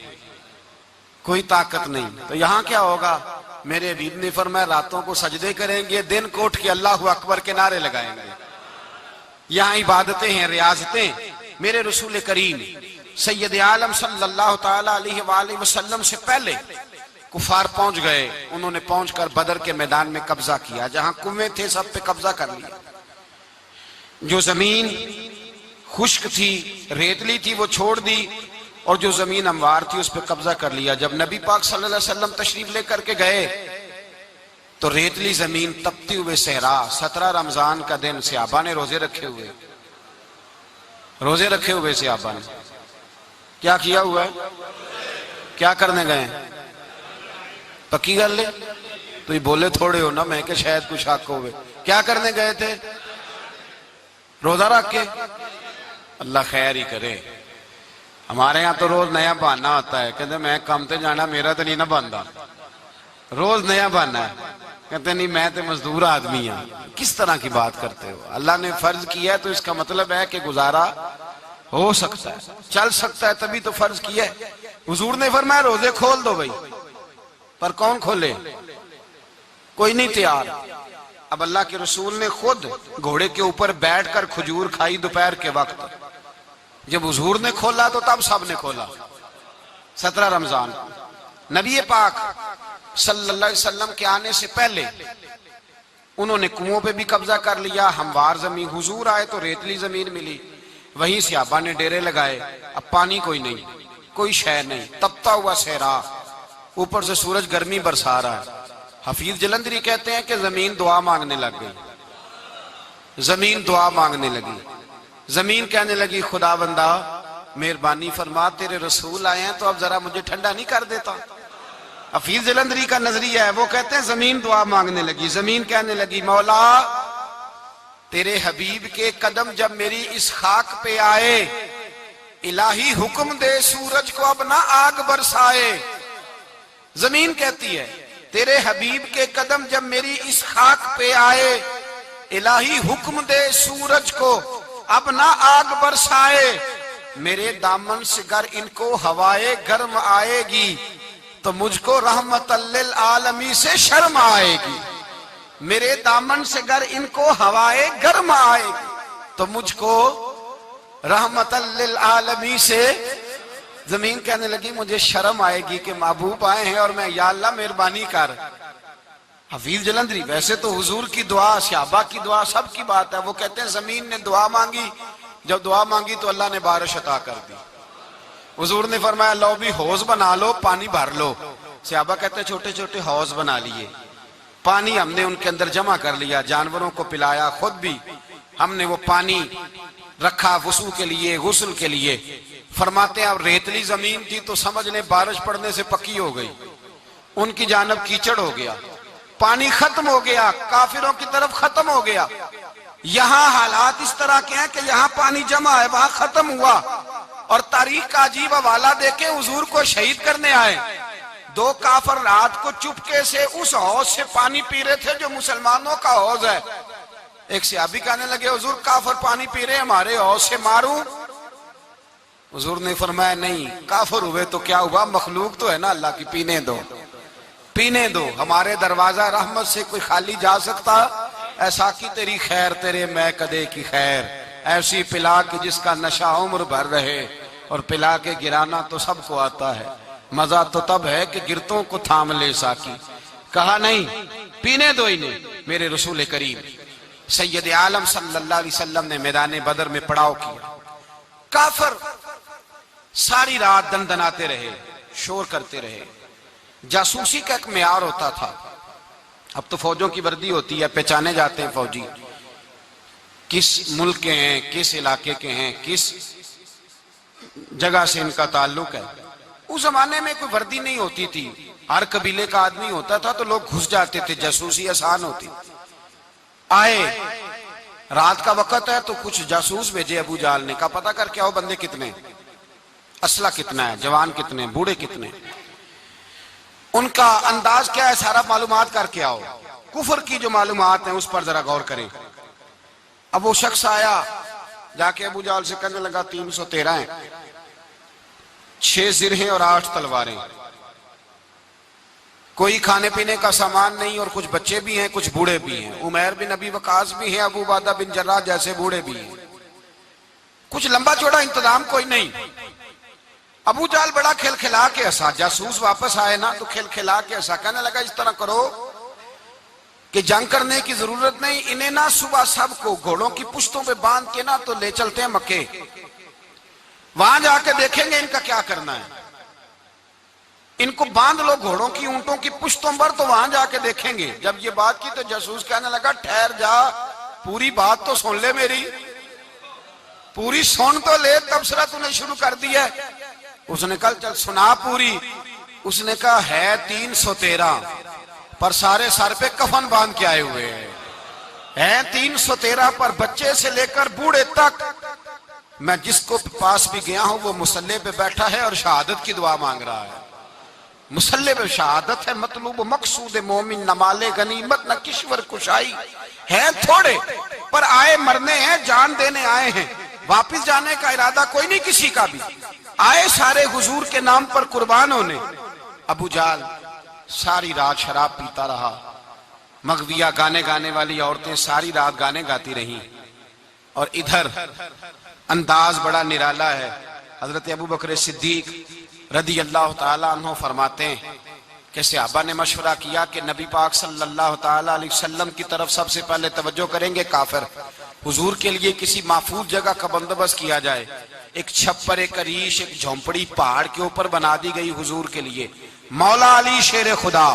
Speaker 1: کوئی طاقت نہیں، تو یہاں کیا ہوگا؟ میرے حبیب نے فرمایا راتوں کو سجدے کریں گے، دن کو اٹھ کے اللہ اکبر کے نعرے لگائیں گے۔ یہاں عبادتیں ہیں، ریاضتیں۔ میرے رسول کریم سید عالم صلی اللہ تعالی علیہ وآلہ وسلم سے پہلے کفار پہنچ گئے، انہوں نے پہنچ کر بدر کے میدان میں قبضہ کیا، جہاں کنویں تھے سب پہ قبضہ کر لیا، جو زمین خشک تھی ریتلی تھی وہ چھوڑ دی، اور جو زمین ہموار تھی اس پہ قبضہ کر لیا۔ جب نبی پاک صلی اللہ علیہ وسلم تشریف لے کر کے گئے تو ریتلی زمین، تپتی ہوئے صحرا، 17 رمضان کا دن، صحابہ نے روزے رکھے ہوئے، روزے رکھے ہوئے صحابہ نے کیا کیا ہوا ہے؟ کیا کرنے گئے؟ پکی گل لے تو یہ بولے تھوڑے ہو نا، میں کہ شاید کچھ حق ہوئے۔ کیا کرنے گئے تھے؟ روزہ رکھ کے، اللہ خیر ہی کرے۔ ہمارے یہاں تو روز نیا بہانا ہوتا ہے، کہتے میں کام تے جانا، میرا تو نہیں نہ بنتا، روز نیا بہانا ہے، کہتے نہیں میں تو مزدور آدمی ہوں۔ کس طرح کی بات کرتے ہو؟ اللہ نے فرض کیا ہے تو اس کا مطلب ہے کہ گزارا ہو سکتا ہے، چل سکتا ہے، تبھی تو فرض کیا ہے۔ حضور نے فرمایا روزے کھول دو بھائی، پر کون کھولے؟ کوئی نہیں تیار۔ اب اللہ کے رسول نے خود گھوڑے کے اوپر بیٹھ کر کھجور کھائی دوپہر کے وقت، جب حضور نے کھولا تو تب سب نے کھولا۔ 17 رمضان نبی پاک صلی اللہ علیہ وسلم کے آنے سے پہلے انہوں نے کنووں پہ بھی قبضہ کر لیا، ہموار زمین، حضور آئے تو ریتلی زمین ملی، وہیں صحابہ نے ڈیرے لگائے۔ اب پانی کوئی نہیں، کوئی شے نہیں، تپتا ہوا صحرا، اوپر سے سورج گرمی برسا رہا ہے۔ حفیظ جلندری کہتے ہیں کہ زمین دعا مانگنے لگ گئی، زمین دعا مانگنے لگی، زمین کہنے لگی خدا بندہ مہربانی فرما، تیرے رسول آئے ہیں تو اب ذرا مجھے ٹھنڈا نہیں کر دیتا۔ حفیظ جلندری کا نظریہ ہے، وہ کہتے ہیں زمین دعا مانگنے لگی، زمین کہنے لگی مولا تیرے حبیب کے قدم جب میری اس خاک پہ آئے، الہی حکم دے سورج کو اب نہ آگ برسائے۔ زمین کہتی ہے تیرے حبیب کے قدم جب میری اس خاک پہ آئے، الہی حکم دے سورج کو اب نہ آگ برسائے۔ میرے دامن سے گر ان کو ہوائے گرم آئے گی تو مجھ کو رحمت للعالمین سے شرم آئے گی۔ میرے دامن سے گر ان کو ہوائے گرم آئے گی تو مجھ کو رحمت للعالمین سے، زمین کہنے لگی مجھے شرم آئے گی کہ محبوب آئے ہیں اور میں، یا اللہ مہربانی کر۔ حفیظ جلندری ویسے تو حضور کی دعا، صحابہ کی دعا، سب کی بات ہے، وہ کہتے ہیں زمین نے دعا مانگی، جب دعا مانگی تو اللہ نے بارش عطا کر دی۔ حضور نے فرمایا لو بھی حوض بنا لو، پانی بھر لو۔ صحابہ کہتے ہیں چھوٹے چھوٹے حوض بنا لیے، پانی ہم نے ان کے اندر جمع کر لیا، جانوروں کو پلایا، خود بھی ہم نے وہ پانی رکھا وضو کے لیے، غسل کے لیے۔ فرماتے ہیں اب ریتلی زمین تھی تو سمجھ لیں بارش پڑنے سے پکی ہو گئی، ان کی جانب کیچڑ ہو گیا، پانی ختم ہو گیا، کافروں کی طرف ختم ہو گیا۔ یہاں حالات اس طرح کے ہیں کہ یہاں پانی جمع ہے، وہاں ختم ہوا، اور تاریخ کا عجیب حوالہ دیکھیں، حضور کو شہید کرنے آئے، 2 کافر رات کو چپکے سے اس حوض سے پانی پی رہے تھے جو مسلمانوں کا حوض ہے۔ ایک صحابی کہنے لگے حضور کافر پانی پی رہے، ہمارے حوض سے ماروں؟ حضور نے فرمایا نہیں، کافر ہوئے تو کیا ہوا، مخلوق تو ہے نا اللہ کی، پینے دو، پینے دو، ہمارے دروازہ رحمت سے کوئی خالی جا سکتا؟ ایسا کی تیری خیر تیرے میں کدے کی خیر، ایسی پلا کہ جس کا نشہ عمر بھر رہے، اور پلا کے گرانا تو سب کو آتا ہے، مزہ تو تب ہے کہ گرتوں کو تھام لے ساکی۔ کہا نہیں، پینے دو انہیں۔ میرے رسول کریم سید عالم صلی اللہ علیہ وسلم نے میدان بدر میں پڑاؤ کیا، کافر ساری رات دندناتے رہے، شور کرتے رہے۔ جاسوسی کا ایک معیار ہوتا تھا، اب تو فوجوں کی وردی ہوتی ہے، پہچانے جاتے ہیں فوجی کس ملک کے ہیں، کس علاقے کے ہیں، کس جگہ سے ان کا تعلق ہے۔ اس زمانے میں کوئی وردی نہیں ہوتی تھی، ہر قبیلے کا آدمی ہوتا تھا تو لوگ گھس جاتے تھے، جاسوسی آسان ہوتی۔ آئے رات کا وقت ہے تو کچھ جاسوس بھیجے ابو جہل نے، کہا پتہ کر کے آؤ بندے کتنے، اسلحہ کتنا ہے، جوان کتنے، بوڑھے کتنے، ان کا انداز کیا ہے، سارا معلومات کر کے آؤ۔ کفر کی جو معلومات ہیں اس پر ذرا غور کریں۔ اب وہ شخص آیا، جا کے ابو جہل سے کہنے لگا 313 ہیں، 6 زرہیں اور 8 تلواریں، کوئی کھانے پینے کا سامان نہیں، اور کچھ بچے بھی ہیں، کچھ بوڑھے بھی ہیں، عمیر بن ابی وقاص بھی ہیں، ابو عبیدہ بن جراح جیسے بوڑھے بھی ہیں، کچھ لمبا چوڑا انتظام کوئی نہیں۔ ابو جہل بڑا کھل کھلا کے ہنسا، جاسوس واپس آئے نا تو کھل کھلا کے ہنسا، کہنے لگا اس طرح کرو کہ جنگ کرنے کی ضرورت نہیں، انہیں نا صبح سب کو گھوڑوں کی پشتوں پہ باندھ کے نا تو لے چلتے ہیں مکے، وہاں جا کے دیکھیں گے ان کا کیا کرنا ہے، ان کو باندھ لو گھوڑوں کی اونٹوں کی پشتوں پر، تو وہاں جا کے دیکھیں گے۔ جب یہ بات کی تو جاسوس کہنے لگا ٹھہر جا، پوری بات تو سن لے، میری پوری سن تو لے، تبصرہ تو نے شروع کر دیا ہے۔ اس نے کہا چل سنا پوری۔ اس نے کہا ہے 313 پر سارے سر پہ کفن باندھ کے آئے ہوئے ہیں، 313 پر بچے سے لے کر بوڑھے تک میں جس کو پاس بھی گیا ہوں وہ مصلی پہ بیٹھا ہے اور شہادت کی دعا مانگ رہا ہے. مصلی پہ شہادت ہے مطلوب مقصود مومن، نہ مال غنیمت نہ کشور کشائی ہے تھوڑے، پر آئے مرنے ہیں، جان دینے آئے ہیں، واپس جانے کا ارادہ کوئی نہیں کسی کا بھی، آئے سارے حضور کے نام پر قربان ہونے. ابو جہل ساری رات شراب پیتا رہا، مغویہ گانے گانے والی عورتیں ساری رات گانے گاتی رہیں، اور ادھر انداز بڑا نرالا ہے. حضرت ابو بکر صدیق رضی اللہ تعالیٰ عنہ فرماتے ہیں کہ صحابہ نے مشورہ کیا کہ نبی پاک صلی اللہ تعالیٰ علیہ وسلم کی طرف سب سے پہلے توجہ کریں گے کافر. حضور کے لیے کسی محفوظ جگہ کا بندوبست کیا جائے. ایک چھپر، ایک عریش، ایک جھونپڑی پہاڑ کے اوپر بنا دی گئی حضور کے لیے. مولا علی شیر خدا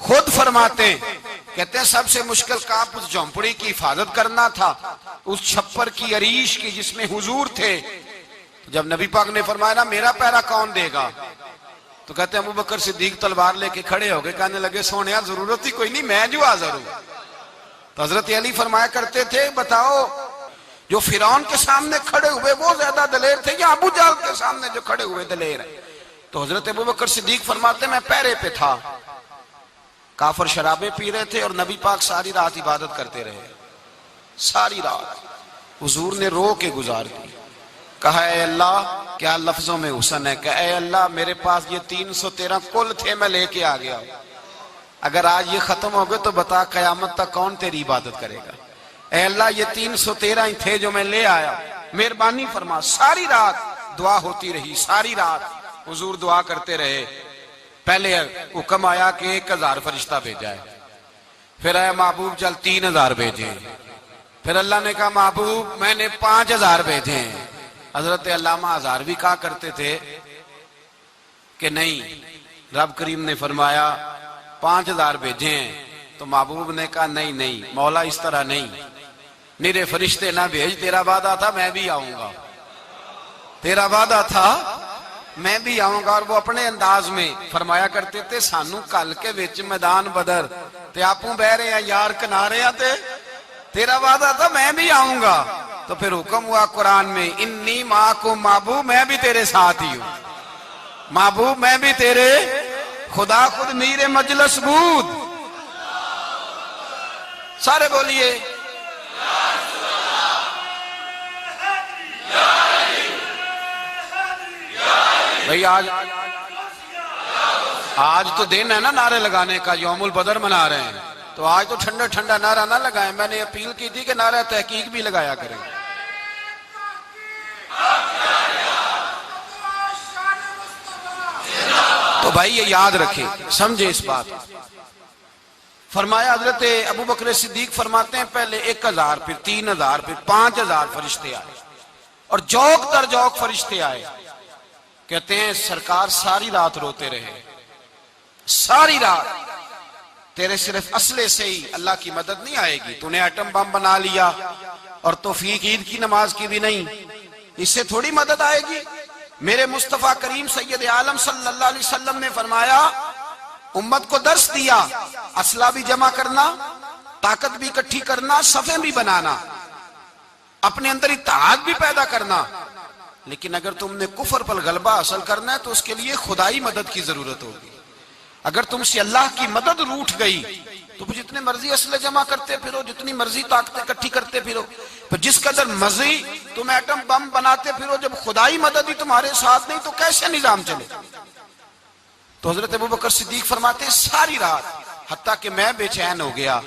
Speaker 1: خود فرماتے ہیں، کہتے ہیں سب سے مشکل کام اس جھونپڑی کی حفاظت کرنا تھا، اس چھپر کی عریش کی جس میں حضور تھے. جب نبی پاک نے فرمایا نا میرا پہرا کون دے گا، تو کہتے ہیں ابو بکر صدیق تلوار لے کے کھڑے ہو گئے، کہنے لگے سونیا ضرورت ہی کوئی نہیں، میں جو حاضر ہوں. تو حضرت علی فرمایا کرتے تھے بتاؤ جو فرعون کے سامنے کھڑے ہوئے وہ زیادہ دلیر تھے یا ابو جہل کے سامنے جو کھڑے ہوئے دلیر ہیں؟ تو حضرت ابو بکر صدیق فرماتے میں پہرے پہ تھا. کافر شرابیں پی رہے تھے اور نبی پاک ساری رات عبادت کرتے رہے. ساری رات حضور نے رو کے گزار دی. کہا اے اللہ، کیا لفظوں میں حسن ہے، کہ اے اللہ میرے پاس یہ 313 کل تھے میں لے کے آ گیا، اگر آج یہ ختم ہو گئے تو بتا قیامت تک کون تیری عبادت کرے گا. اے اللہ یہ 313 ہی تھے جو میں لے آیا، مہربانی فرما. ساری رات دعا ہوتی رہی، ساری رات حضور دعا کرتے رہے. پہلے حکم آیا کہ 1000 فرشتہ بھیجا ہے، پھر آیا محبوب چل 3000 بھیجے، پھر اللہ نے کہا محبوب میں نے 5000 بھیجے ہیں. حضرت علامہ ہزاروی کہا کرتے تھے کہ نہیں، رب کریم نے فرمایا 5000 بھیجے ہیں، تو محبوب نے کہا نہیں مولا اس طرح نہیں، میرے فرشتے نہ بھیج، تیرا وعدہ تھا میں بھی آؤں گا، تیرا وعدہ تھا میں بھی آؤں گا. اور وہ اپنے انداز میں فرمایا کرتے تھے سانو کل کے وچ میدان بدر تے آپوں بہ رہے ہیں یار کنارے تے تیرا وعدہ تھا میں بھی آؤں گا. تو پھر حکم ہوا قرآن میں انی معکم، محبوب میں بھی تیرے ساتھ ہی ہوں، محبوب میں بھی تیرے، خدا خود میر مجلس بود. سارے بولیے بھئی آج تو دن ہے نا نعرے لگانے کا، یوم البدر منا رہے ہیں، تو آج تو ٹھنڈا ٹھنڈا نعرہ نہ لگائیں. میں نے اپیل کی تھی کہ نعرہ تحقیق بھی لگایا کریں. تو بھائی یہ یاد رکھے، سمجھے اس بات. فرمایا حضرت ابو بکر صدیق فرماتے ہیں پہلے 1000 پھر 3000 پھر 5000 فرشتے آئے اور جوک در جوک فرشتے آئے. کہتے ہیں سرکار ساری رات روتے رہے، ساری رات. تیرے صرف اسلحے سے ہی اللہ کی مدد نہیں آئے گی، تو نے ایٹم بم بنا لیا اور توفیق عید کی نماز کی بھی نہیں، اس سے تھوڑی مدد آئے گی. میرے مصطفیٰ کریم سید عالم صلی اللہ علیہ وسلم نے فرمایا امت کو درس دیا، اسلحہ بھی جمع کرنا، طاقت بھی اکٹھی کرنا، صفیں بھی بنانا، اپنے اندر اتحاد بھی پیدا کرنا. لیکن اگر تم نے کفر پر غلبہ حاصل کرنا ہے تو اس کے لیے خدائی مدد کی ضرورت ہوگی. اگر تم سے اللہ کی مدد روٹھ گئی تو جتنے مرضی اسلحے جمع کرتے پھرو، جتنی مرضی طاقتیں اکٹھی کرتے پھرو، پھر جس قدر مرضی تم ایٹم بم بناتے پھرو، جب خدائی مدد ہی تمہارے ساتھ نہیں تو کیسے نظام چلے. تو حضرت ابو بکر صدیق فرماتے ہیں ساری رات، حتیٰ کہ میں بے چین ہو گیا.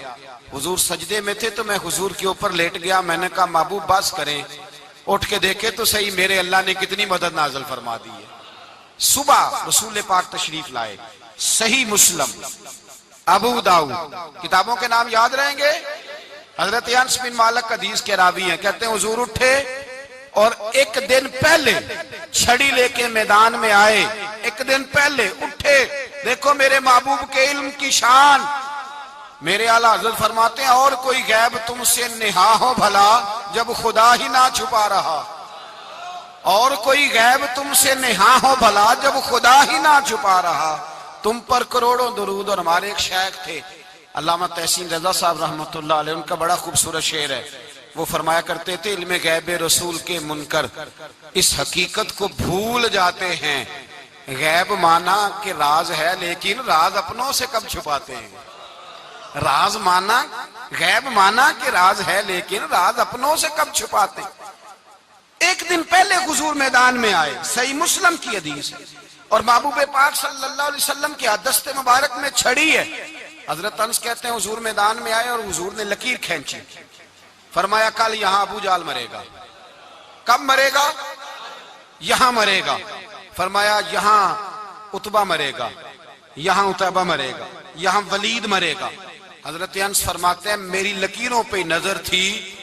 Speaker 1: حضور سجدے میں تھے تو میں حضور کے اوپر لیٹ گیا. میں نے کہا محبوب بس کریں، اٹھ کے دیکھے تو صحیح میرے اللہ نے کتنی مدد نازل فرما دی ہے. صبح رسول پاک تشریف لائے. صحیح مسلم، ابو داؤد، کتابوں کے نام یاد رہیں گے. حضرت انس بن مالک حدیث کے راوی ہیں، کہتے ہیں حضور اٹھے اور ایک دن پہلے چھڑی لے کے میدان میں آئے. ایک دن پہلے اٹھے. دیکھو میرے محبوب کے علم کی شان. میرے اعلیٰ حضرت فرماتے ہیں اور کوئی غیب تم سے نہا ہو بھلا جب خدا ہی نہ چھپا رہا. اور کوئی غیب تم سے نہا ہو بھلا جب خدا ہی نہ چھپا رہا. تم پر کروڑوں درود. اور ہمارے ایک شیخ تھے علامہ تحسین رضا صاحب رحمۃ اللہ علیہ، ان کا بڑا خوبصورت شعر ہے. وہ فرمایا کرتے تھے علم غیب رسول کے منکر اس حقیقت کو بھول جاتے ہیں، غیب مانا کہ راز ہے لیکن راز اپنوں سے کب چھپاتے ہیں، راز مانا غیب مانا کہ راز ہے لیکن راز اپنوں سے کب چھپاتے ہیں۔ ایک دن پہلے حضور میدان میں آئے، صحیح مسلم کی حدیث ہے، اور محبوب پاک صلی اللہ علیہ وسلم کے دست مبارک میں چھڑی ہے۔ حضرت انس کہتے ہیں حضور میدان میں آئے اور حضور نے لکیر کھینچی، فرمایا کل یہاں ابو جال مرے گا۔ کب مرے گا؟ یہاں مرے گا۔ فرمایا یہاں عتبہ مرے گا، یہاں عتبہ مرے گا، یہاں ولید مرے گا۔ حضرت انس فرماتے ہیں میری لکیروں پہ نظر تھی،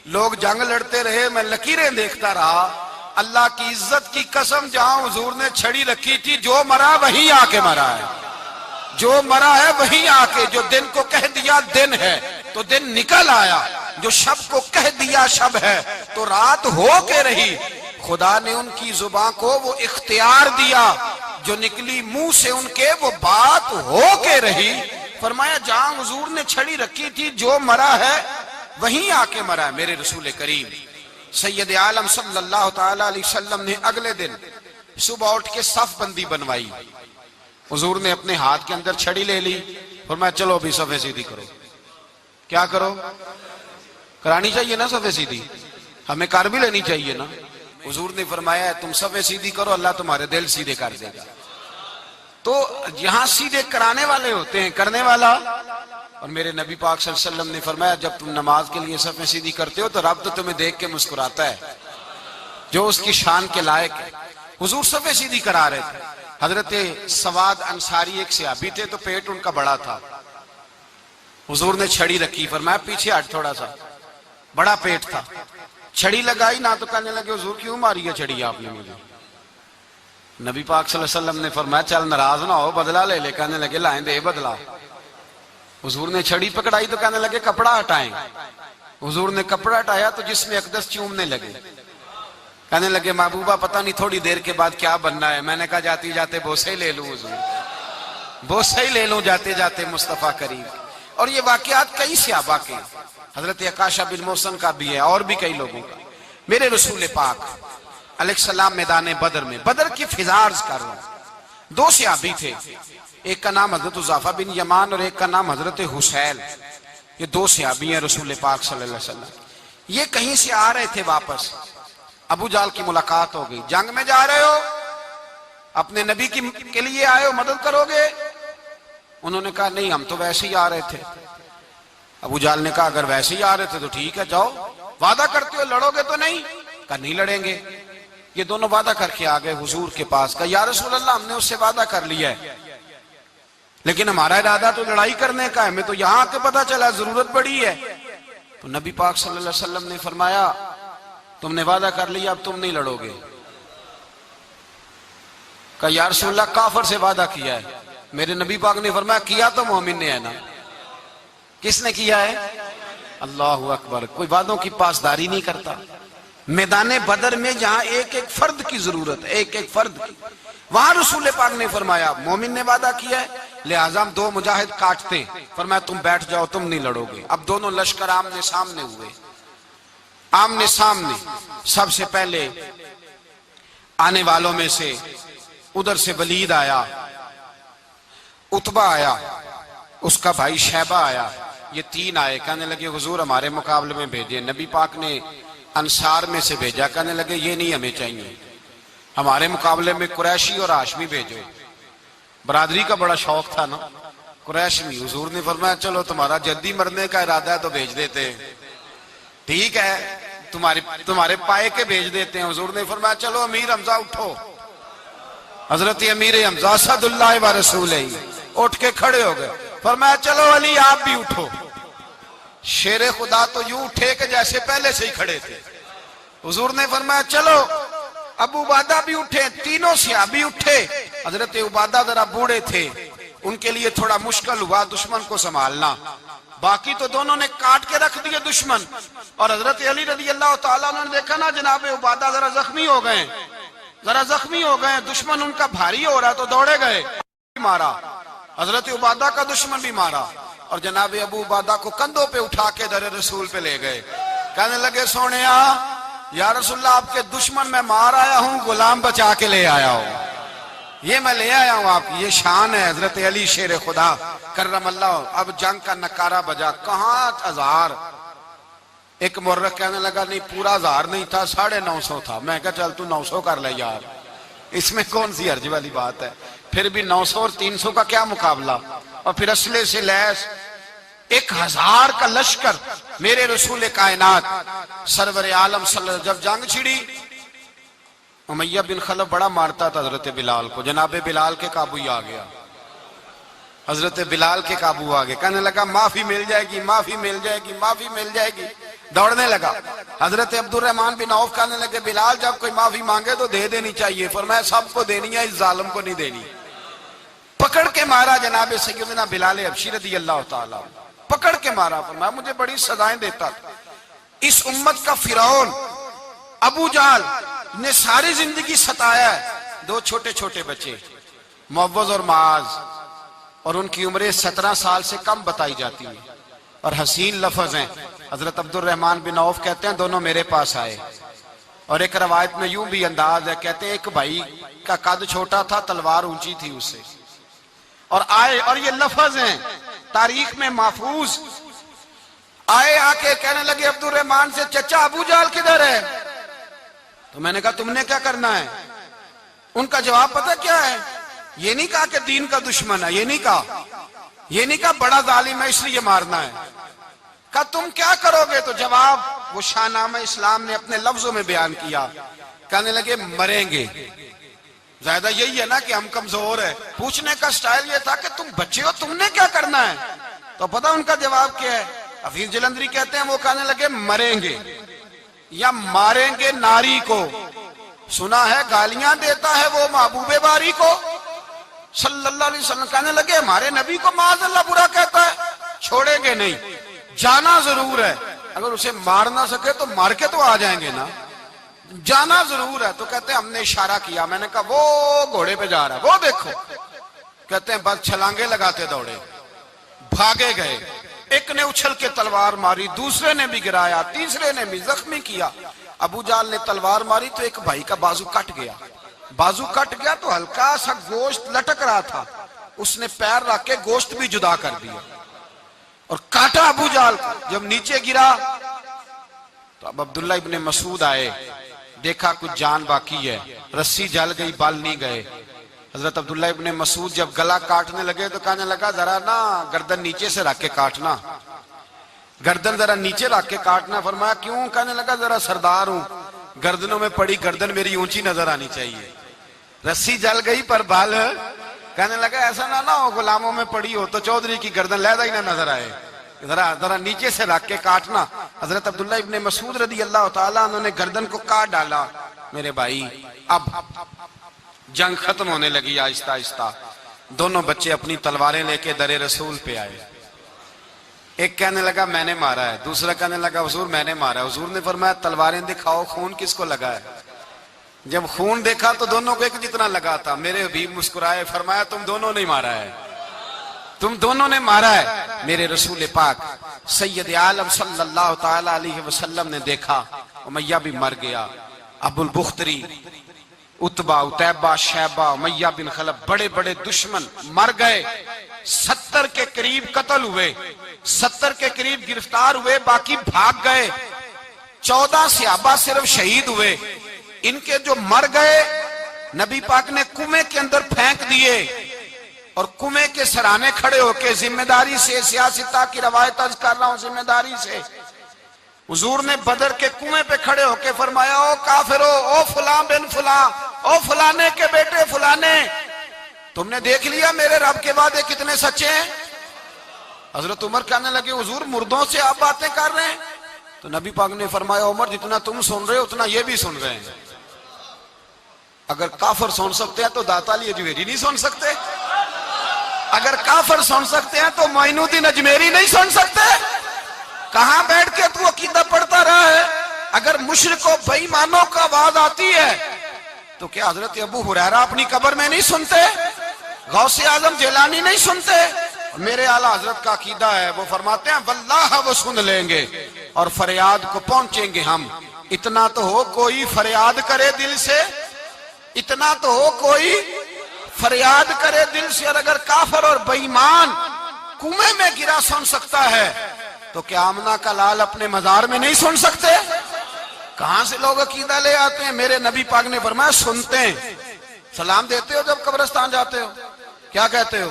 Speaker 1: لوگ جنگ لڑتے رہے، میں لکیریں دیکھتا رہا۔ اللہ کی عزت کی قسم جہاں حضور نے چھڑی رکھی تھی، جو مرا وہیں آ کے مرا ہے، جو مرا ہے وہیں آ کے، جو دن کو کہہ دیا دن ہے تو دن نکل آیا، جو شب کو کہہ دیا شب ہے تو رات ہو کے رہی۔ خدا نے ان کی زبان کو وہ اختیار دیا، جو نکلی منہ سے ان کے وہ بات ہو کے رہی۔ فرمایا جہاں حضور نے چھڑی رکھی تھی، جو مرا ہے وہیں آ کے مرا ہے میرے رسول کریم سید عالم صلی اللہ تعالی علیہ وسلم نے اگلے دن صبح اٹھ کے صف بندی بنوائی۔ حضور نے اپنے ہاتھ کے اندر چھڑی لے لی، فرمایا چلو ابھی صفیں سیدھی کرو۔ کیا کرو؟ کرانی چاہیے نا صفیں سیدھی، ہمیں کر بھی لینی چاہیے نا۔ حضور نے فرمایا تم صفیں سیدھی کرو، اللہ تمہارے دل سیدھے کر دے گا۔ تو یہاں سیدھے کرانے والے ہوتے ہیں، کرنے والا۔ اور میرے نبی پاک صلی اللہ علیہ وسلم نے فرمایا جب تم نماز کے لیے صفیں سیدھی کرتے ہو تو رب تو تمہیں دیکھ کے مسکراتا ہے، جو اس کی شان کے لائق ہے۔ حضور صفیں سیدھی کرا رہے تھے۔ حضرت سواد انصاری ایک صحابی تھے، تو پیٹ ان کا بڑا تھا۔ حضور نے چھڑی رکھی، فرمایا پیچھے ہٹ تھوڑا سا، بڑا پیٹ تھا۔ چھڑی لگائی نہ تو کہنے لگے حضور کیوں ماری ہے چھڑی آپ نے مجھے؟ نبی پاک صلی اللہ علیہ وسلم نے فرمایا چل ناراض نہ ہو، بدلہ لے لے۔ کہنے لگے لائیں دے بدلہ۔ حضور نے چھڑی پکڑائی تو کہنے لگے کپڑا ہٹائیں۔ حضور نے کپڑا ہٹایا تو جسم اقدس چومنے لگے۔ کہنے لگے محبوبہ پتہ نہیں تھوڑی دیر کے بعد کیا بننا ہے۔ میں نے کہا جاتی جاتے بوسے ہی لے لوں حضور، بوسے ہی لے لوں جاتے جاتے مصطفیٰ کریم۔ اور یہ واقعات کئی صحابہ کے، حضرت عکاشہ بن محصن کا بھی ہے اور بھی کئی لوگوں کا۔ میرے رسول پاک علیہ السلام میدان بدر میں، بدر کی فضا عرض کر رہا ہوں، دو صحابی تھے، ایک کا نام حضرت حذیفہ بن یمان اور ایک کا نام حضرت حسیل۔ یہ دو صحابی ہیں رسول پاک صلی اللہ علیہ وسلم۔ یہ کہیں سے آ رہے تھے واپس، ابو جہل کی ملاقات ہو گئی۔ جنگ میں جا رہے ہو، اپنے نبی کے لیے آئے ہو، مدد کرو گے؟ انہوں نے کہا نہیں ہم تو ویسے ہی آ رہے تھے۔ ابو جہل نے کہا اگر ویسے ہی آ رہے تھے تو ٹھیک ہے جاؤ، وعدہ کرتے ہو لڑو گے تو نہیں؟ کہا نہیں لڑیں گے۔ یہ دونوں وعدہ کر کے آ گئے حضور کے پاس، کہا یا رسول اللہ ہم نے اس سے وعدہ کر لیا ہے لیکن ہمارا ارادہ تو لڑائی کرنے کا ہے، ہمیں تو یہاں کے پتہ چلا ضرورت بڑی ہے۔ تو نبی پاک صلی اللہ علیہ وسلم نے فرمایا تم نے وعدہ کر لیا اب تم نہیں لڑو گے۔ کہا یا رسول اللہ کافر سے وعدہ کیا ہے۔ میرے نبی پاک نے فرمایا کیا تو مومن نے ہے نا۔ کس نے کیا ہے؟ اللہ اکبر۔ کوئی وعدوں کی پاسداری نہیں کرتا۔ میدان بدر میں جہاں ایک ایک فرد کی ضرورت ہے، ایک ایک فرد کی، وہاں رسول پاک نے فرمایا مومن نے وعدہ کیا ہے لہٰذا ہم دو مجاہد کاٹتے ہیں۔ فرمایا تم بیٹھ جاؤ تم نہیں لڑو گے۔ اب دونوں لشکر آمنے سامنے ہوئے، آمنے سامنے۔ سب سے پہلے آنے والوں میں سے ادھر سے ولید آیا، عتبہ آیا، اس کا بھائی شیبہ آیا، یہ تین آئے۔ کہنے لگے حضور ہمارے مقابلے میں بھیجے۔ نبی پاک نے انصار میں سے بھیجا، کہنے لگے یہ نہیں ہمیں چاہیے، ہمارے مقابلے میں قریشی اور ہاشمی بھیجو۔ برادری کا بڑا شوق تھا نا قریشی۔ حضور نے فرمایا چلو تمہارا جلدی مرنے کا ارادہ ہے تو بھیج دیتے ہیں، ٹھیک ہے تمہارے پائے کے بھیج دیتے ہیں۔ حضور نے فرمایا چلو امیر حمزہ اٹھو۔ حضرت امیر حمزہ اسد اللہ و رسولہ اٹھ کے کھڑے ہو گئے۔ فرمایا چلو علی آپ بھی اٹھو۔ شیر خدا تو یوں اٹھے کہ جیسے پہلے سے ہی کھڑے تھے۔ حضور نے فرمایا چلو ابو عبادہ بھی اٹھے، تینوں صحابی اٹھے۔ حضرت عبادہ ذرا بوڑھے تھے، ان کے لیے تھوڑا مشکل ہوا دشمن کو سنبھالنا، باقی تو دونوں نے کاٹ کے رکھ دیے دشمن۔ اور حضرت علی رضی اللہ تعالیٰ نے دیکھا نا جناب عبادہ ذرا زخمی ہو گئے، دشمن ان کا بھاری ہو رہا تو دوڑے گئے، مارا حضرت عبادہ کا دشمن بھی مارا، اور جناب ابو عبادہ کو کندھوں پہ اٹھا کے در رسول پہ لے گئے۔ کہنے لگے سونیا یا رسول اللہ آپ کے دشمن میں مار آیا ہوں، غلام بچا کے لے آیا ہوں، یہ میں لے آیا ہوں آپ کی، یہ شان ہے حضرت علی شیر خدا کرم اللہ۔ اب جنگ کا نکارہ بجا، کہاں 1000؟ ایک مورخ کہنے لگا نہیں پورا 1000 نہیں تھا، 950 تھا۔ میں کہا چل تو 900 کر لے یار، اس میں کون سی حرج والی بات ہے، پھر بھی 900 اور 300 کا کیا مقابلہ، اور پھر اسلحے سے لیس 1000 کا لشکر۔ میرے رسول کائنات سرور عالم صلی اللہ علیہ وسلم جب جنگ چھڑی، امیہ بن خلف بڑا مارتا تھا حضرت بلال کو، جناب بلال کے قابو ہی آ گیا، حضرت بلال کے قابو آ گئے، کہنے لگا معافی مل جائے گی، معافی مل جائے گی، معافی مل جائے گی، دوڑنے لگا۔ حضرت عبد الرحمن بن عوف کہنے لگے بلال جب کوئی معافی مانگے تو دے دینی چاہیے، فرمایا سب کو دینی ہے، اس ظالم کو نہیں دینی۔ پکڑ کے مارا جناب سیدنا بلال حبشی رضی اللہ تعالیٰ، پکڑ کے مارا، فرمایا مجھے بڑی سزائیں دیتا تھا۔ اس امت کا فرعون ابو جہل نے ساری زندگی ستایا ہے، 2 چھوٹے چھوٹے بچے معوذ اور معاذ، اور ان کی عمریں 17 سال سے کم بتائی جاتی ہیں، اور حسین لفظ ہیں۔ حضرت عبد الرحمن بن عوف کہتے ہیں دونوں میرے پاس آئے، اور ایک روایت میں یوں بھی انداز ہے، کہتے ہیں ایک بھائی کا قد چھوٹا تھا، تلوار اونچی تھی اس سے، اور آئے، اور یہ لفظ ہیں تاریخ میں محفوظ، آئے آ کے کہنے لگے عبد الرحمن سے چچا ابو جہل کدھر ہے؟ تو میں نے کہا تم نے کیا کرنا ہے؟ ان کا جواب پتہ کیا ہے؟ یہ نہیں کہا کہ دین کا دشمن ہے، یہ نہیں کہا بڑا ظالم ہے اس لیے مارنا ہے، کہا تم کیا کرو گے؟ تو جواب وہ شاہ نامہ اسلام نے اپنے لفظوں میں بیان کیا، کہنے لگے مریں گے۔ زیادہ یہی ہے نا کہ ہم کمزور ہے، پوچھنے کا سٹائل یہ تھا کہ تم بچے ہو، تم نے کیا کرنا ہے؟ تو پتہ ان کا جواب کیا ہے؟ حفیظ جلندری کہتے ہیں وہ کہنے لگے مریں گے یا ماریں گے ناری کو، سنا ہے گالیاں دیتا ہے وہ محبوب باری کو صلی اللہ علیہ وسلم، کہنے لگے ہمارے نبی کو معاذ اللہ برا کہتا ہے، چھوڑیں گے نہیں، جانا ضرور ہے، اگر اسے مار نہ سکے تو مار کے تو آ جائیں گے نا، جانا ضرور ہے۔ تو کہتے ہیں ہم نے اشارہ کیا، میں نے کہا وہ گھوڑے پہ جا رہا ہے وہ دیکھو، کہتے ہیں بس چھلانگے لگاتے دوڑے، بھاگے گئے، ایک نے اچھل کے تلوار ماری، دوسرے نے بھی گرایا، تیسرے نے بھی زخمی کیا۔ ابو جہل نے تلوار ماری تو ایک بھائی کا بازو کٹ گیا، بازو کٹ گیا تو ہلکا سا گوشت لٹک رہا تھا، اس نے پیر رکھ کے گوشت بھی جدا کر دیا اور کاٹا ابو جہل کو۔ جب نیچے گرا تو اب عبداللہ ابن مسعود آئے، دیکھا کچھ جان باقی ہے، رسی جل گئی، بال نہیں گئے۔ حضرت عبداللہ ابن مسعود جب گلا کاٹنے لگے تو کہنے لگا ذرا نا گردن نیچے سے رکھ کے کاٹنا، گردن ذرا نیچے رکھ کے کاٹنا۔ فرمایا کیوں؟ کہنے لگا ذرا سردار ہوں، گردنوں میں پڑی گردن میری اونچی نظر آنی چاہیے، رسی جل گئی پر بال، کہنے لگا ایسا نہ ہو غلاموں میں پڑی ہو تو چودھری کی گردن لہذا ہی نہ نظر آئے، ذرا نیچے سے رکھ کے کاٹنا۔ حضرت عبداللہ ابن مسعود رضی اللہ تعالیٰ انہوں نے گردن کو کاٹ ڈالا۔ میرے بھائی اب جنگ ختم ہونے لگی، آہستہ آہستہ دونوں بچے اپنی تلواریں لے کے در رسول پہ آئے، ایک کہنے لگا میں نے مارا ہے، دوسرا کہنے لگا حضور میں نے مارا ہے۔ حضور نے فرمایا تلواریں دکھاؤ، خون کس کو لگا ہے؟ جب خون دیکھا تو دونوں کو ایک جتنا لگا تھا۔ میرے حبیب مسکرائے، فرمایا تم دونوں نے مارا ہے، تم دونوں نے مارا ہے۔ میرے رسول پاک سید عالم صلی اللہ تعالی علیہ وسلم نے دیکھا امیہ بھی مر گیا، ابو البختری، عتبہ، عتیبہ، شیبہ، امیہ بن خلف، بڑے بڑے دشمن مر گئے، 70 کے قریب قتل ہوئے، 70 کے قریب گرفتار ہوئے، باقی بھاگ گئے، 14 صحابہ صرف شہید ہوئے۔ ان کے جو مر گئے نبی پاک نے کنویں کے اندر پھینک دیے، اور کنویں کے سرانے کھڑے ہو کے ذمہ داری سے، سیاستہ کی روایت عرض کر رہا ہوں ذمہ داری سے، حضور نے بدر کے کنویں پہ کھڑے ہو کے فرمایا او کافرو، او فلاں بن فلاں، او فلانے کے بیٹے فلانے، تم نے دیکھ لیا میرے رب کے وعدے کتنے سچے ہیں؟ حضرت عمر کہنے لگے حضور مردوں سے آپ باتیں کر رہے ہیں؟ تو نبی پاک نے فرمایا عمر جتنا تم سن رہے ہو اتنا یہ بھی سن رہے ہیں، اگر کافر سن سکتے ہیں تو داتا علی اجمیری نہیں سن سکتے؟ اگر کافر سن سکتے ہیں تو معین الدین اجمیری نہیں سن سکتے؟ کہاں بیٹھ کے تو عقیدہ پڑھتا رہا ہے؟ اگر مشرکوں بے ایمانوں کا آواز آتی ہے تو کیا حضرت ابو ہریرہ اپنی قبر میں نہیں سنتے؟ غوث اعظم جیلانی نہیں سنتے؟ میرے اعلیٰ حضرت کا عقیدہ ہے، وہ فرماتے ہیں واللہ وہ سن لیں گے، اور فریاد کو پہنچیں گے ہم. اتنا تو ہو کوئی فریاد کرے دل سے, اتنا تو ہو کوئی فریاد کرے دل سے. اور اگر کافر اور بے ایمان کنویں میں گرا سن سکتا ہے تو کیا آمنہ کا لال اپنے مزار میں نہیں سن سکتے؟ کہاں سے لوگ عقیدہ لے آتے ہیں؟ میرے نبی پاک نے فرمایا سنتے ہیں. سلام دیتے ہو جب قبرستان جاتے ہو؟ کیا کہتے ہو؟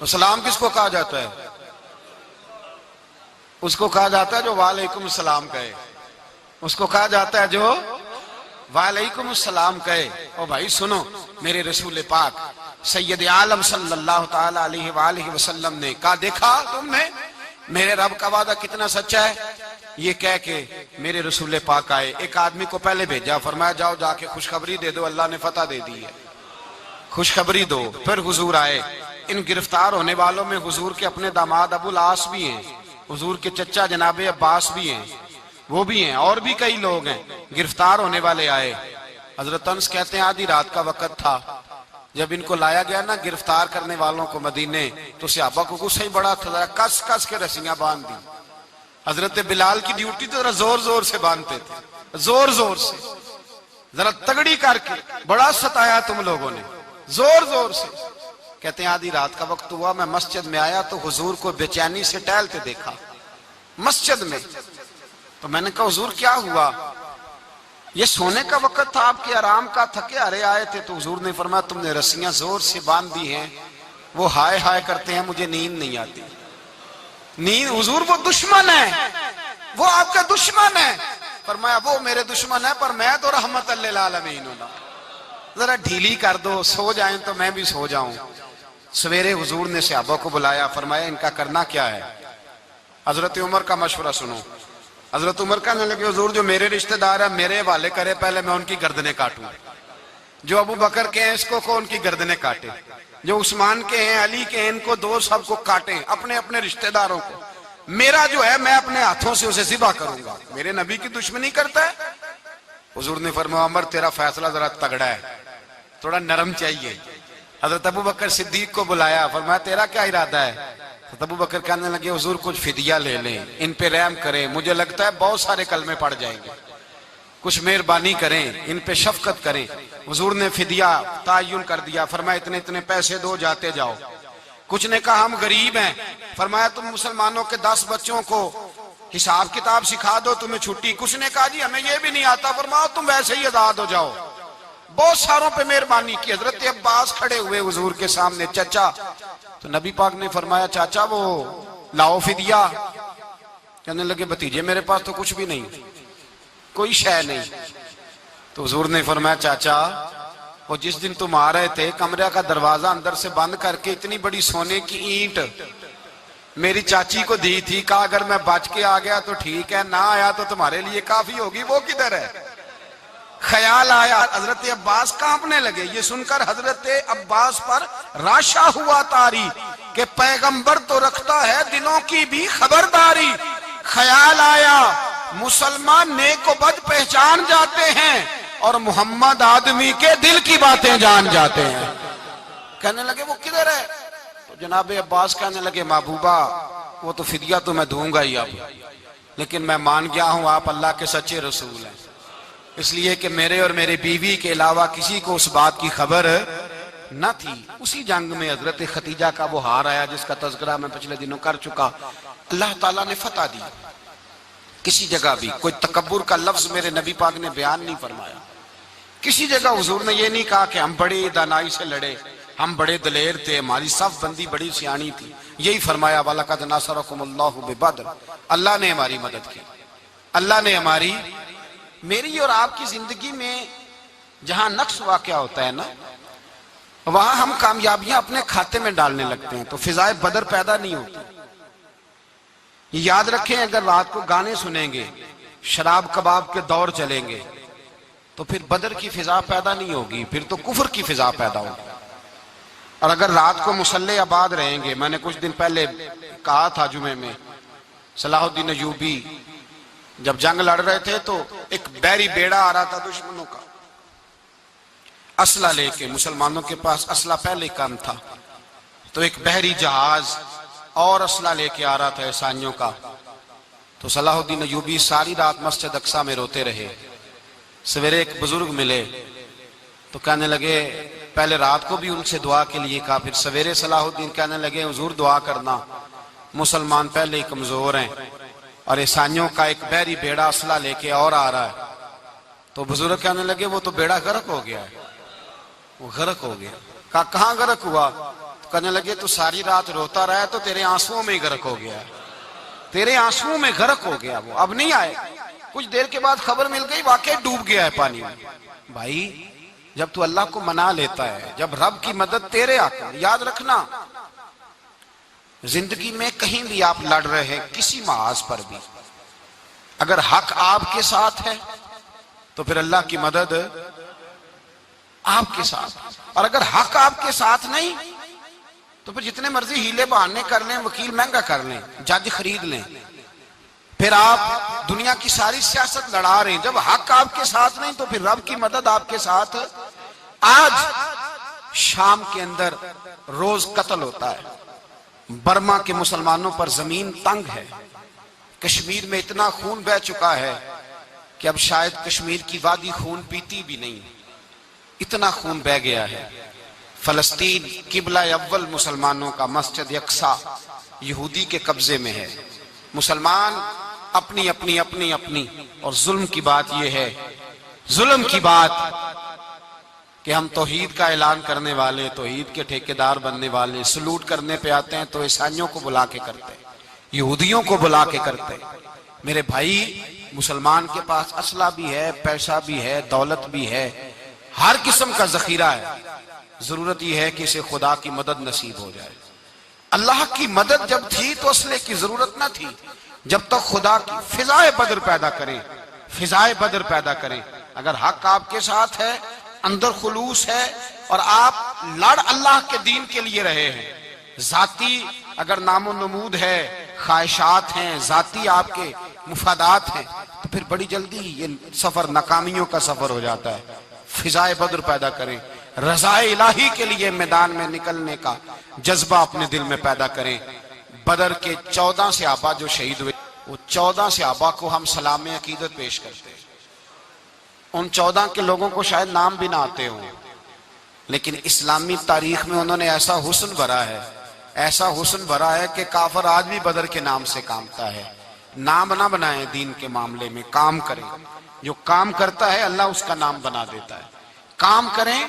Speaker 1: سلام کس کو کہا جاتا ہے؟ اس کو کہا جاتا ہے جو وعلیکم السلام کہے. اس کو کہا جاتا ہے جو وعلیکم السلام کہے. او بھائی سنو, میرے رسول پاک سید عالم صلی اللہ تعالی علیہ وآلہ وسلم نے کہا دیکھا تم نے میرے رب کا وعدہ کتنا سچا ہے. یہ کہہ کے میرے رسول پاک آئے. ایک آدمی کو پہلے بھیجا, فرمایا جاؤ جا کے خوشخبری دے دو, اللہ نے فتح دے دی ہے, خوشخبری دو. پھر حضور آئے. ان گرفتار ہونے والوں میں حضور کے اپنے داماد ابو العاص بھی ہیں, حضور کے چچا جناب عباس بھی ہیں, وہ بھی ہیں, اور بھی کئی لوگ ہیں. گرفتار ہونے والے آئے. حضرت انس کہتے ہیں آدھی رات کا وقت تھا. جب ان کو لایا گیا نا گرفتار کرنے والوں کو مدینے, تو صحابہ کو غصہ ہی بڑا تھا, کس کس کے رسیاں باندھ دی. حضرت بلال کی ڈیوٹی تو ذرا زور زور سے باندھتے تھے, زور زور سے, ذرا تگڑی کر کے. بڑا ستایا تم لوگوں نے, زور زور سے. کہتے ہیں آدھی رات کا وقت ہوا, میں مسجد میں آیا تو حضور کو بے چینی سے ٹہلتے دیکھا مسجد میں. تو میں نے کہا حضور کیا ہوا؟ یہ سونے کا وقت تھا آپ کے آرام کا, تھکے ہارے آئے تھے. تو حضور نے فرمایا تم نے رسیاں زور سے باندھ دی ہیں, وہ ہائے ہائے کرتے ہیں, مجھے نیند نہیں آتی. نیند حضور وہ دشمن ہے, وہ آپ کا دشمن ہے. فرمایا وہ میرے دشمن ہے پر میں تو رحمت للعالمین ہوں, ذرا ڈھیلی کر دو, سو جائیں تو میں بھی سو جاؤں. سویرے حضور نے صحابہ کو بلایا, فرمایا ان کا کرنا کیا ہے؟ حضرت عمر کا مشورہ سنو. حضرت عمر کہنے لگے حضور جو میرے رشتہ دار ہیں میرے حوالے کرے, پہلے میں ان کی گردنیں کاٹوں. جو ابو بکر کے ہیں اس کو ان کی گردنیں کاٹے, جو عثمان کے ہیں علی کے ہیں ان کو دو, سب کو کاٹیں, اپنے اپنے رشتہ داروں کو. میرا جو ہے میں اپنے ہاتھوں سے اسے ذبح کروں گا. میرے نبی کی دشمنی کرتا ہے. حضور نے فرمایا عمر تیرا فیصلہ ذرا تگڑا ہے, تھوڑا نرم چاہیے. حضرت ابو بکر صدیق کو بلایا, فرمایا تیرا کیا ارادہ ہے؟ حضرت ابو بکر کہنے لگے حضور کچھ فدیہ لے لیں, ان پہ رحم کریں, مجھے لگتا ہے بہت سارے کلمے پڑ جائیں گے, کچھ مہربانی کریں, ان پہ شفقت کریں. حضور نے فدیہ تعین کر دیا, فرمایا اتنے اتنے پیسے دو, جاتے جاؤ. کچھ نے کہا ہم غریب ہیں, فرمایا تم مسلمانوں کے 10 بچوں کو حساب کتاب سکھا دو, تمہیں چھٹی. کچھ نے کہا جی ہمیں یہ بھی نہیں آتا, فرمایا تم ویسے ہی آزاد ہو جاؤ. بہت ساروں پہ مہربانی کی. حضرت عباس کھڑے ہوئے حضور کے سامنے, چچا. تو نبی پاک نے فرمایا چاچا وہ لاؤ فدیہ. کہنے لگے بھتیجے میرے پاس تو کچھ بھی نہیں, کوئی شے نہیں. تو حضور نے فرمایا چاچا وہ جس دن تم آ رہے تھے کمرے کا دروازہ اندر سے بند کر کے اتنی بڑی سونے کی اینٹ میری چاچی کو دی تھی, کہا اگر میں بچ کے آ گیا تو ٹھیک ہے, نہ آیا تو تمہارے لیے کافی ہوگی, وہ کدھر ہے؟ خیال آیا. حضرت عباس کانپنے لگے. یہ سن کر حضرت عباس پر راشا ہوا طاری کہ پیغمبر تو رکھتا ہے دلوں کی بھی خبرداری. خیال آیا مسلمان نیک و بد پہچان جاتے ہیں اور محمد آدمی کے دل کی باتیں جان جاتے ہیں. کہنے لگے وہ کدھر ہے؟ تو جناب عباس کہنے لگے محبوبہ وہ تو فدیہ تو میں دوں گا ہی اب, لیکن میں مان گیا ہوں آپ اللہ کے سچے رسول ہیں, اس لیے کہ میرے اور میرے بیوی کے علاوہ کسی کو اس بات کی خبر نہ تھی. اسی جنگ میں حضرت ختیجہ کا وہ ہار آیا جس کا تذکرہ میں پچھلے دنوں کر چکا. اللہ تعالیٰ نے فتح دی. کسی جگہ بھی کوئی تکبر کا لفظ میرے نبی پاک نے بیان نہیں فرمایا. کسی جگہ حضور نے یہ نہیں کہا کہ ہم بڑی دانائی سے لڑے, ہم بڑے دلیر تھے, ہماری صف بندی بڑی سیانی تھی. یہی فرمایا وَلَقَدْ نَصَرَكُمُ اللَّهُ بِبَدْرٍ, اللہ نے ہماری مدد کی, اللہ نے ہماری. میری اور آپ کی زندگی میں جہاں نقص واقع ہوتا ہے نا, وہاں ہم کامیابیاں اپنے کھاتے میں ڈالنے لگتے ہیں تو فضائے بدر پیدا نہیں ہوتی. یاد رکھیں اگر رات کو گانے سنیں گے, شراب کباب کے دور چلیں گے تو پھر بدر کی فضا پیدا نہیں ہوگی, پھر تو کفر کی فضا پیدا ہوگی. اور اگر رات کو مسلح آباد رہیں گے, میں نے کچھ دن پہلے کہا تھا جمعے میں, صلاح الدین ایوبی جب جنگ لڑ رہے تھے تو ایک بحری بیڑا آ رہا تھا دشمنوں کا, اسلحہ لے کے. مسلمانوں کے پاس اسلحہ پہلے کم تھا, تو ایک بحری جہاز اور اسلحہ لے کے آ رہا تھا عیسائیوں کا. تو صلاح الدین ایوبی ساری رات مسجد اقصی میں روتے رہے. سویرے ایک بزرگ ملے تو کہنے لگے، پہلے رات کو بھی ان سے دعا کے لیے کہا، پھر سویرے صلاح الدین کہنے لگے حضور دعا کرنا، مسلمان پہلے ہی کمزور ہیں اور عیسائیوں کا ایک بحری بیڑا اسلحہ لے کے اور آ رہا ہے. تو بزرگ کہنے لگے وہ تو بیڑا غرق ہو گیا ہے، وہ غرق ہو گیا. کہا کہاں غرق ہوا؟ تو کہنے لگے تو ساری رات روتا رہا تو تیرے آنسوؤں میں ہی غرق ہو گیا ہے، تیرے آنسوؤں میں غرق ہو گیا، وہ اب نہیں آئے. کچھ دیر کے بعد خبر مل گئی واقعی ڈوب گیا ہے پانی میں. بھائی جب تو اللہ کو منا لیتا ہے، جب رب کی مدد تیرے آتا ہے، یاد رکھنا زندگی میں کہیں بھی آپ لڑ رہے ہیں، کسی محاذ پر بھی، اگر حق آپ کے ساتھ ہے تو پھر اللہ کی مدد آپ کے ساتھ، اور اگر حق آپ کے ساتھ نہیں تو پھر جتنے مرضی ہیلے بہانے کر لیں، وکیل مہنگا کر لیں، جج خرید لیں، پھر آپ دنیا کی ساری سیاست لڑا رہے ہیں، جب حق آپ کے ساتھ نہیں تو پھر رب کی مدد آپ کے ساتھ. آج شام کے اندر روز قتل ہوتا ہے، برما کے مسلمانوں پر زمین تنگ ہے، کشمیر میں اتنا خون بہہ چکا ہے کہ اب شاید کشمیر کی وادی خون پیتی بھی نہیں، اتنا خون بہہ گیا ہے. فلسطین قبلہ اول مسلمانوں کا مسجد اقصی یہودی کے قبضے میں ہے. مسلمان اپنی اپنی اپنی اپنی، اور ظلم کی بات یہ ہے، ظلم کی بات کہ ہم توحید کا اعلان کرنے والے، توحید کے ٹھیکیدار بننے والے، سلوٹ کرنے پہ آتے ہیں تو عیسائیوں کو بلا کے کرتے ہیں، یہودیوں کو بلا کے کرتے ہیں. میرے بھائی مسلمان کے پاس اسلحہ بھی ہے، پیسہ بھی ہے، دولت بھی ہے، ہر قسم کا ذخیرہ ہے، ضرورت یہ ہے کہ اسے خدا کی مدد نصیب ہو جائے. اللہ کی مدد جب تھی تو اسلحے کی ضرورت نہ تھی، جب تک خدا کی فضائے بدر پیدا کریں، فضائے بدر پیدا کریں. اگر حق آپ کے ساتھ ہے، اندر خلوص ہے اور آپ لڑ اللہ کے دین کے لیے رہے ہیں، ذاتی اگر نام و نمود ہے، خواہشات ہیں، ذاتی آپ کے مفادات ہیں، تو پھر بڑی جلدی یہ سفر ناکامیوں کا سفر ہو جاتا ہے. فضائے بدر پیدا کریں، رضائے الہی کے لیے میدان میں نکلنے کا جذبہ اپنے دل میں پیدا کریں. بدر کے 14 صحابہ جو شہید ہوئے، وہ 14 صحابہ کو ہم سلام عقیدت پیش کرتے ہیں. ان 14 کے لوگوں کو شاید نام بھی نہ آتے ہوں، لیکن اسلامی تاریخ میں انہوں نے ایسا حسن بھرا ہے، ایسا حسن بھرا ہے کہ کافر آج بھی بدر کے نام سے کامتا ہے. نام نہ بنائیں دین کے معاملے میں، کام کریں. جو کام کرتا ہے اللہ اس کا نام بنا دیتا ہے. کام کریں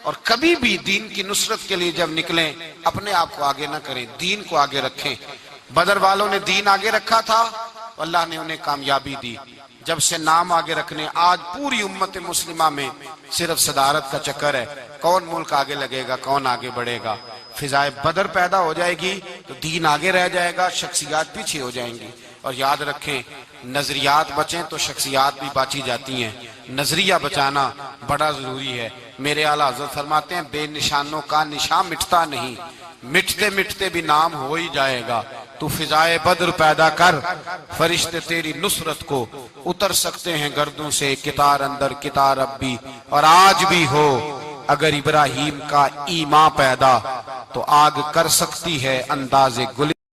Speaker 1: اور کبھی بھی دین کی نصرت کے لیے جب نکلیں اپنے آپ کو آگے نہ کریں، دین کو آگے رکھیں. بدر والوں نے دین آگے رکھا تھا، اللہ نے انہیں کامیابی دی. جب سے نام آگے رکھنے، آج پوری امت مسلمہ میں صرف صدارت کا چکر ہے، کون ملک آگے لگے گا، کون آگے بڑھے گا. فضائے بدر پیدا ہو جائے گی تو دین آگے رہ جائے گا، شخصیات پیچھے ہو جائیں گی. اور یاد رکھیں نظریات بچیں تو شخصیات بھی باچی جاتی ہیں. نظریہ بچانا بڑا ضروری ہے. میرے اعلیٰ حضرت فرماتے ہیں بے نشانوں کا نشان مٹتا نہیں، مٹتے مٹتے بھی نام ہو ہی جائے گا. تو فضائے بدر پیدا کر، فرشتے تیری نصرت کو اتر سکتے ہیں گردوں سے، کتار اندر کتار اب بھی، اور آج بھی ہو اگر ابراہیم کا ایمان پیدا تو آگ کر سکتی ہے انداز گل.